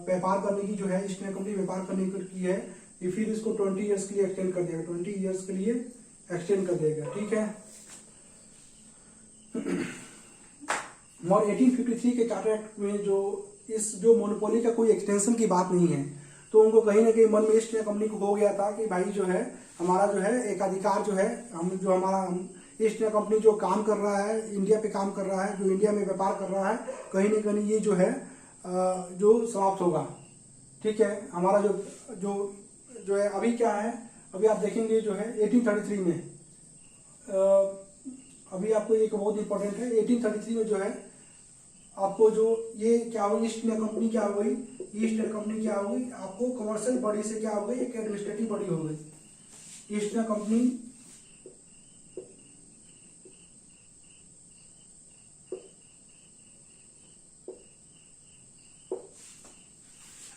व्यापार करने की जो है ईस्ट इंडिया कंपनी व्यापार करने की है, ये फिर इसको 20 ईयर्स के लिए एक्सटेंड कर दिया, 20 ईयर्स के लिए एक्सटेंड कर देगा। ठीक है। और 1853 के चार्टर एक्ट में जो मोनोपोली का कोई एक्सटेंशन की बात नहीं है, तो उनको कहीं ना कहीं मन में ईस्ट इंडिया कंपनी को हो गया था कि भाई जो है हमारा जो है एक अधिकार जो है हमारा ईस्ट इंडिया कंपनी जो काम कर रहा है, इंडिया पे काम कर रहा है, जो इंडिया में व्यापार कर रहा है, कहीं ना कहीं ये जो है जो समाप्त होगा। ठीक है। हमारा जो है अभी क्या है, अभी आप देखेंगे जो है 1833 में अभी आपको एक बहुत इंपॉर्टेंट है, 1833 में जो है आपको जो ये क्या हुई, ईस्ट इंडिया कंपनी क्या हो गई, ईस्ट इंडिया कंपनी क्या हो गई, आपको कमर्शियल बॉडी से क्या हो गई, एक एडमिनिस्ट्रेटिव बॉडी हो गई। ईस्ट इंडिया कंपनी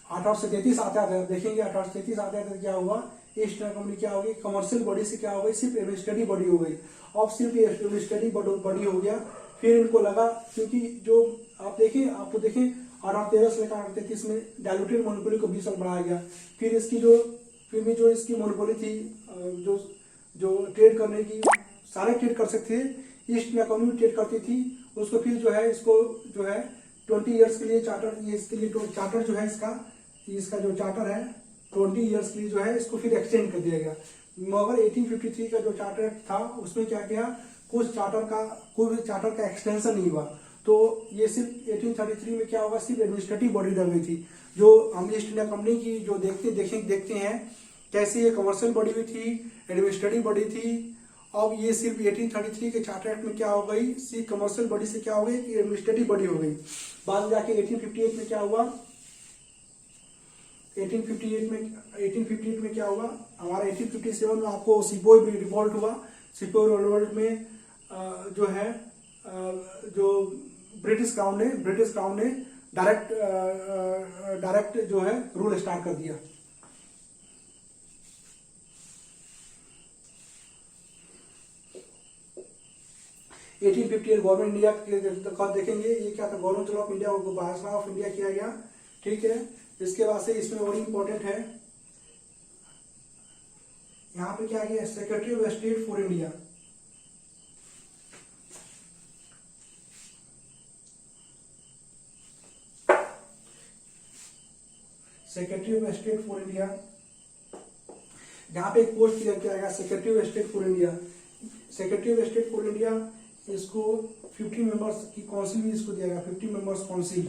1833 आते आते देखेंगे, 1833 आते आते क्या हुआ, ईस्ट इंडिया कंपनी क्या हो गई, कमर्शियल बॉडी से क्या हो गई, सिर्फ एडमिनिस्ट्रेटिव बॉडी हो गई। अब सिर्फ एडमिनिस्ट्रेटिव बॉडी हो गया। फिर इनको लगा, क्योंकि जो आप देखें 1813 से लेकर 1833 में डायलूटेड मोनोपोली को 20 साल बढ़ाया गया। फिर इसकी मोनोपोली थी जो ट्रेड करने की, सारे ट्रेड कर सकते थे, ईस्ट इंडिया कंपनी ट्रेड करती थी उसको। फिर जो है इसको जो है 20 ईयर्स के लिए चार्टर, इसके लिए चार्टर जो है इसका जो चार्टर है 20 ईयर्स के लिए जो है इसको फिर एक्सटेंड कर दिया गया। मगर 1853 का जो चार्टर था उसमें क्या किया, कोई चार्टर का एक्सटेंशन नहीं हुआ। तो ये सिर्फ 1833 में क्या होगा, सिर्फ एडमिनिस्ट्रेटिव बॉडी रह गई थी। जो हम ईस्ट इंडिया कंपनी की जो देखते हैं कैसे ये कमर्शियल बॉडी भी थी, एडमिनिस्ट्रेटिव बॉडी थी। अब ये सिर्फ 1833 के चार्टर एक्ट में क्या हो गई, सिर्फ कमर्शियल बॉडी से क्या हो गई कि एडमिनिस्ट्रेटिव बॉडी हो गई। बाद में जाके 1858 में क्या हुआ, 1858 में क्या हुआ, हमारा 1857 में आपको सिपोई रिवॉल्ट हुआ। सिपोई रिवॉल्ट में जो है जो ब्रिटिश क्राउन ने डायरेक्ट जो है रूल स्टार्ट कर दिया। गवर्नमेंट इंडिया के देखेंगे, ये क्या था, गवर्नमेंट ऑफ इंडिया को बायसरा ऑफ इंडिया किया गया। ठीक है। इसके बाद से इसमें और इंपॉर्टेंट है, यहाँ पे क्या किया, secretary of state for India. Secretary of state for India, यहाँ पे एक पोस्ट क्लियर किया गया, secretary of state for India. Secretary of state for India इसको 50 मेंबर्स की काउंसिल भी इसको दिया गया, 50 मेंबर्स काउंसिल।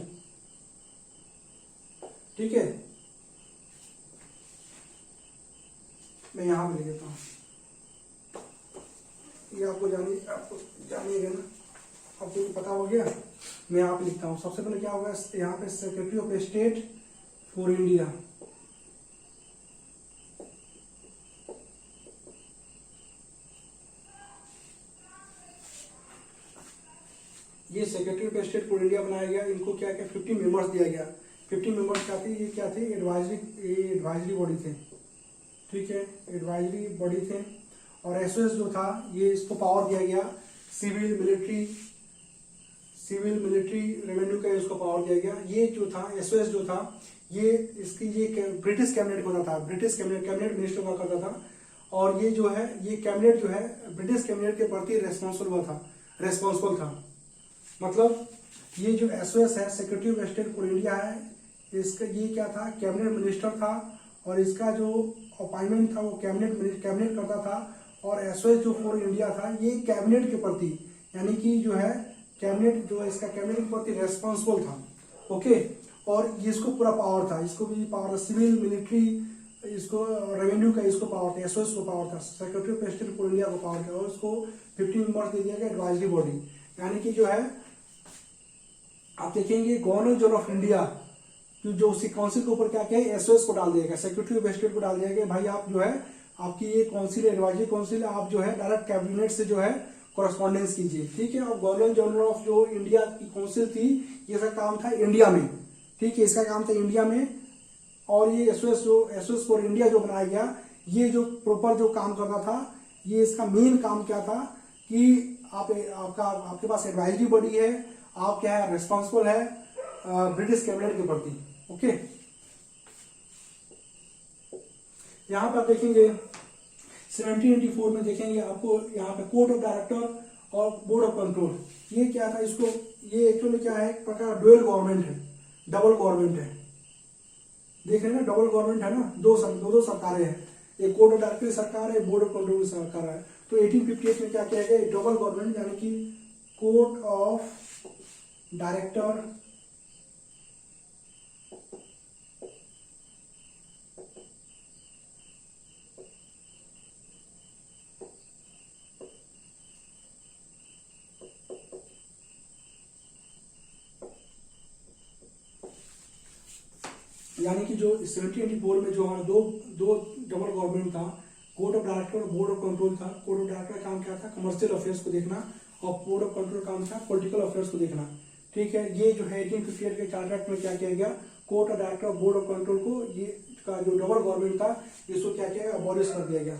ठीक है। मैं यहां पे लिख देता हूं, ये आपको जानिएगा ना, आपको पता हो गया। मैं यहाँ पे लिखता हूँ, सबसे पहले क्या होगा, यहाँ पे secretary of state for India. ये secretary of state for India बनाया गया। इनको क्या 50 मेंबर्स दिया गया। 50 मेंबर्स क्या थे, ये क्या थे, एडवाइजरी बॉडी थे। ठीक है, एडवाइजरी बॉडी थे। और एसओएस जो था, ये इसको पावर दिया गया, सिविल मिलिट्री रेवेन्यू का इसको पावर दिया गया। ये जो था एसओएस जो था, ये ब्रिटिश कैबिनेट होता था, ब्रिटिश कैबिनेट मिनिस्टर हुआ करता था। और ये जो है, ये कैबिनेट जो है ब्रिटिश कैबिनेट के प्रति रेस्पॉन्सिबल था। मतलब ये जो एसओएस है, secretary of state for India है, इसका ये क्या था, कैबिनेट मिनिस्टर था। और इसका जो अपॉइंटमेंट था वो कैबिनेट करता था। और एसओएस जो फॉर इंडिया था, ये कैबिनेट के प्रति, यानी कि जो है कैबिनेट जो है इसका कैबिनेट के प्रति रेस्पॉन्सिबल था। ओके। और ये इसको पूरा पावर था, इसको भी पावर, सिविल मिलिट्री, इसको रेवेन्यू का इसको पावर था, एसओएस को पावर था, secretary of state for India को पावर था, और उसको 15 मेंबर्स दे दिया गया एडवाइजरी बॉडी। यानी कि जो है आप देखेंगे गवर्नर जनरल ऑफ इंडिया जो उसी काउंसिल के ऊपर क्या क्या है, एसओएस को डाल दिया गया, सेक्रेटरी ऑफ स्टेट को डाल दिया गया, भाई आप जो है आपकी ये काउंसिल एडवाइजरी काउंसिल, आप जो है डायरेक्ट कैबिनेट से जो है कॉरेस्पॉन्डेंस कीजिए, ठीक है। और गवर्नर जनरल ऑफ जो इंडिया की काउंसिल थी, ये इसका काम था इंडिया में, ठीक है, इसका काम था इंडिया में। और ये एसओएस फॉर इंडिया जो बनाया गया, ये जो प्रॉपर जो काम करना था, ये इसका मेन काम क्या था कि आपके पास एडवाइजरी बॉडी है, आप क्या है रिस्पॉन्सिबल है ब्रिटिश कैबिनेट के प्रति, ओके। यहां पर देखेंगे 1784 में देखेंगे आपको यहाँ पे कोर्ट ऑफ डायरेक्टर और बोर्ड ऑफ कंट्रोल, ये क्या था, इसको ये एक्चुअली क्या है, एक प्रकार डुअल गवर्नमेंट है, डबल गवर्नमेंट है, देख रहे हैं ना, डबल गवर्नमेंट है ना, दो सरकारें हैं, एक कोर्ट ऑफ डायरेक्टर सरकार है, बोर्ड ऑफ कंट्रोल सरकार है। तो 1858 में क्या किया गया, डबल गवर्नमेंट, यानी कि कोर्ट ऑफ डायरेक्टर यानी कि जो 1784 में जो हमारे दो डबल गवर्नमेंट था, कोर्ट ऑफ डायरेक्टर और बोर्ड ऑफ कंट्रोल था। कोर्ट ऑफ डायरेक्टर काम क्या था, कमर्शियल अफेयर्स को देखना, और बोर्ड ऑफ कंट्रोल काम था पॉलिटिकल अफेयर्स को देखना, ठीक है। ये जो है 1858 के चार्टर एक्ट में क्या किया गया, कोर्ट ऑफ डायरेक्टर और बोर्ड ऑफ कंट्रोल को, ये का जो डबल गवर्नमेंट था, इसको क्या किया गया, अबॉलिश कर दिया गया,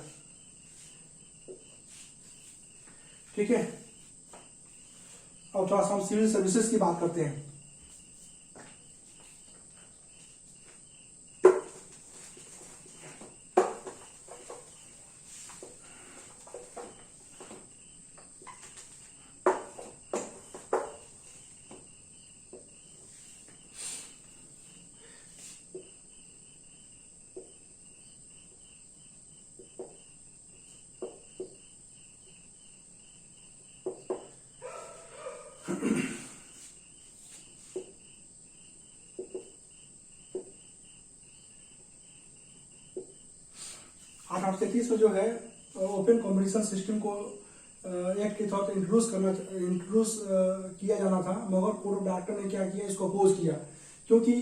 ठीक है। अब थोड़ा सा हम सिविल सर्विसेज की बात करते हैं। आठ में जो है ओपन कॉम्पिटिशन सिस्टम को एक्ट के तौर पर इंट्रोड्यूस किया जाना था, मगर कोर्ट ऑफ डायरेक्टर ने क्या किया, इसको अपोज किया, क्योंकि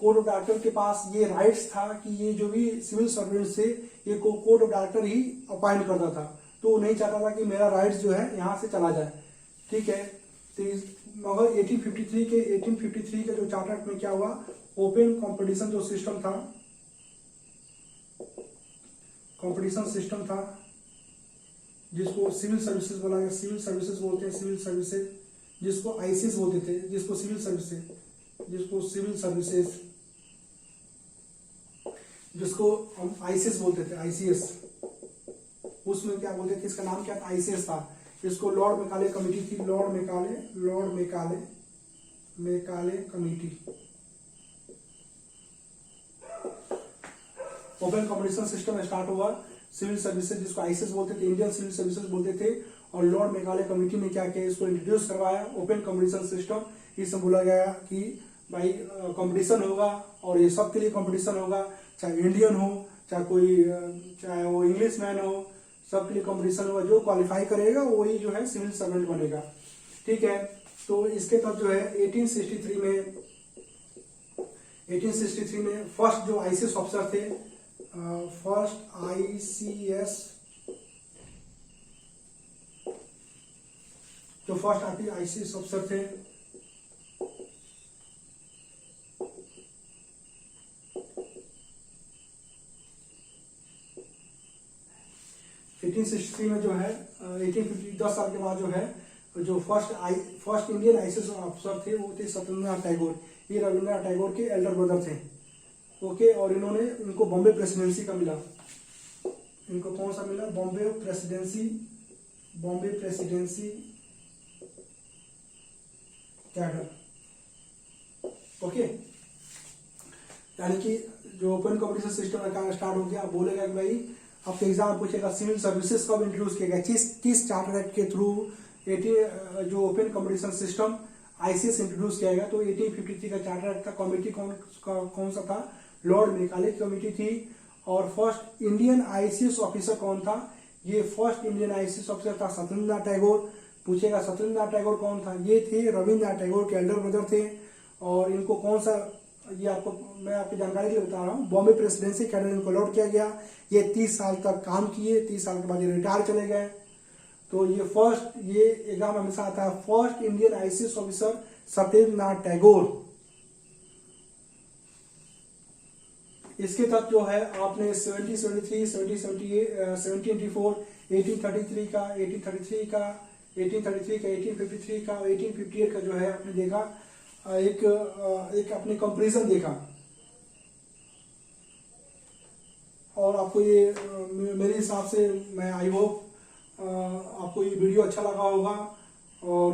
कोर्ट ऑफ डायरेक्टर के पास ये राइट्स था कि ये जो भी सिविल सर्वेंट थे, ये कोर्ट ऑफ डायरेक्टर ही अपॉइंट करता था, तो वो नहीं चाहता था कि मेरा राइट्स जो है यहाँ से चला जाए, ठीक है। तो मगर 1853 के जो चार्टर एक्ट में क्या हुआ, ओपन कॉम्पिटिशन जो सिस्टम था, कंपटीशन सिस्टम था, जिसको सिविल सर्विसेज बोला गया, सिविल सर्विसेज बोलते हैं, सिविल सर्विसेज, जिसको आईसीएस बोलते थे, जिसको सिविल सर्विसेज जिसको हम आईसीएस बोलते थे, आईसीएस, उसमें क्या बोलते थे, इसका नाम क्या था, आईसीएस था। इसको लॉर्ड मेकाले कमेटी थी, Lord Macaulay committee. Open competition system start हुआ, सिविल सर्विसेज जिसको आईसीएस बोलते थे, इंडियन सिविल सर्विसेज बोलते थे, और लॉर्ड मेघालय कमेटी ने क्या किया, इसको इंट्रोड्यूस करवाया ओपन कॉम्पिटिशन सिस्टम। इसमें बोला गया कि भाई कंपटीशन होगा, और ये सबके लिए कंपटीशन होगा, चाहे इंडियन हो, चाहे वो इंग्लिश मैन हो, सबके लिए कंपटीशन होगा, जो क्वालिफाई करेगा वही जो है सिविल सर्वेंट बनेगा, ठीक है। तो इसके तहत जो है 1863 में फर्स्ट जो आईसीएस ऑफिसर थे, फर्स्ट आईसीएस जो फर्स्ट आईसीएस ऑफिसर थे, में जो है 1850 10 साल के बाद जो है जो फर्स्ट इंडियन आईसीएस ऑफिसर थे वो थे सत्येंद्रनाथ टैगोर। ये रविंद्रनाथ टैगोर के एल्डर ब्रदर थे, ओके। और इनको बॉम्बे प्रेसिडेंसी का मिला, इनको कौन सा मिला, बॉम्बे प्रेसिडेंसी कैडर, ओके। यानी कि जो ओपन कॉम्पिटिशन सिस्टम का स्टार्ट हो गया, आप बोलेगा कि भाई आपके एग्जाम पूछेगा सिविल सर्विसेज कब इंट्रोड्यूस किया गया, किस चार्टर एक्ट के थ्रू जो open competition system ICS introduce किया गया। तो 1853 का चार्टर एक्ट का कमेटी कौन सा था? लॉर्ड मैकाले की कमेटी थी। और फर्स्ट इंडियन आईसीएस ऑफिसर कौन था? ये फर्स्ट इंडियन आईसीएस ऑफिसर था सत्येंद्रनाथ टैगोर। पूछेगा सत्येंद्रनाथ टैगोर कौन था? ये थे रविन्द्रनाथ टैगोर के एल्डर ब्रदर थे। और इनको कौन सा, ये आपको मैं आपकी जानकारी के लिए बता रहा हूँ, बॉम्बे प्रेसिडेंसी कैडर इनको अलॉट किया गया। ये 30 साल तक काम किए, 30 साल के बाद ये रिटायर चले गए। तो ये फर्स्ट, ये एग्जाम हमेशा आता है, first Indian ICS officer Satyendranath Tagore. इसके तक जो है आपने 1773, 1778, 1784, 1833 का, 1833 का, 1833 का, 1853 का, 1858 का जो है आपने देखा, एक अपने कंपैरिजन देखा। और आपको ये मेरे हिसाब से, मैं आई होप आपको ये वीडियो अच्छा लगा होगा और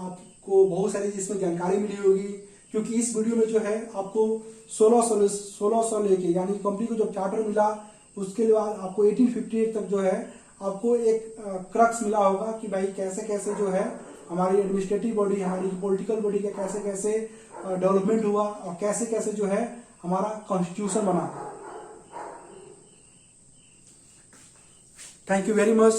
आपको बहुत सारी इसमें जानकारी मिली होगी। क्योंकि इस वीडियो में जो है आपको 1600 लेके, यानी कंपनी को जब चार्टर मिला उसके बाद आपको 1858 तक जो है आपको एक क्रक्स मिला होगा कि भाई कैसे कैसे जो है हमारी एडमिनिस्ट्रेटिव बॉडी, हमारी पॉलिटिकल बॉडी का कैसे कैसे डेवलपमेंट हुआ और कैसे कैसे जो है हमारा कॉन्स्टिट्यूशन बना। Thank you very much.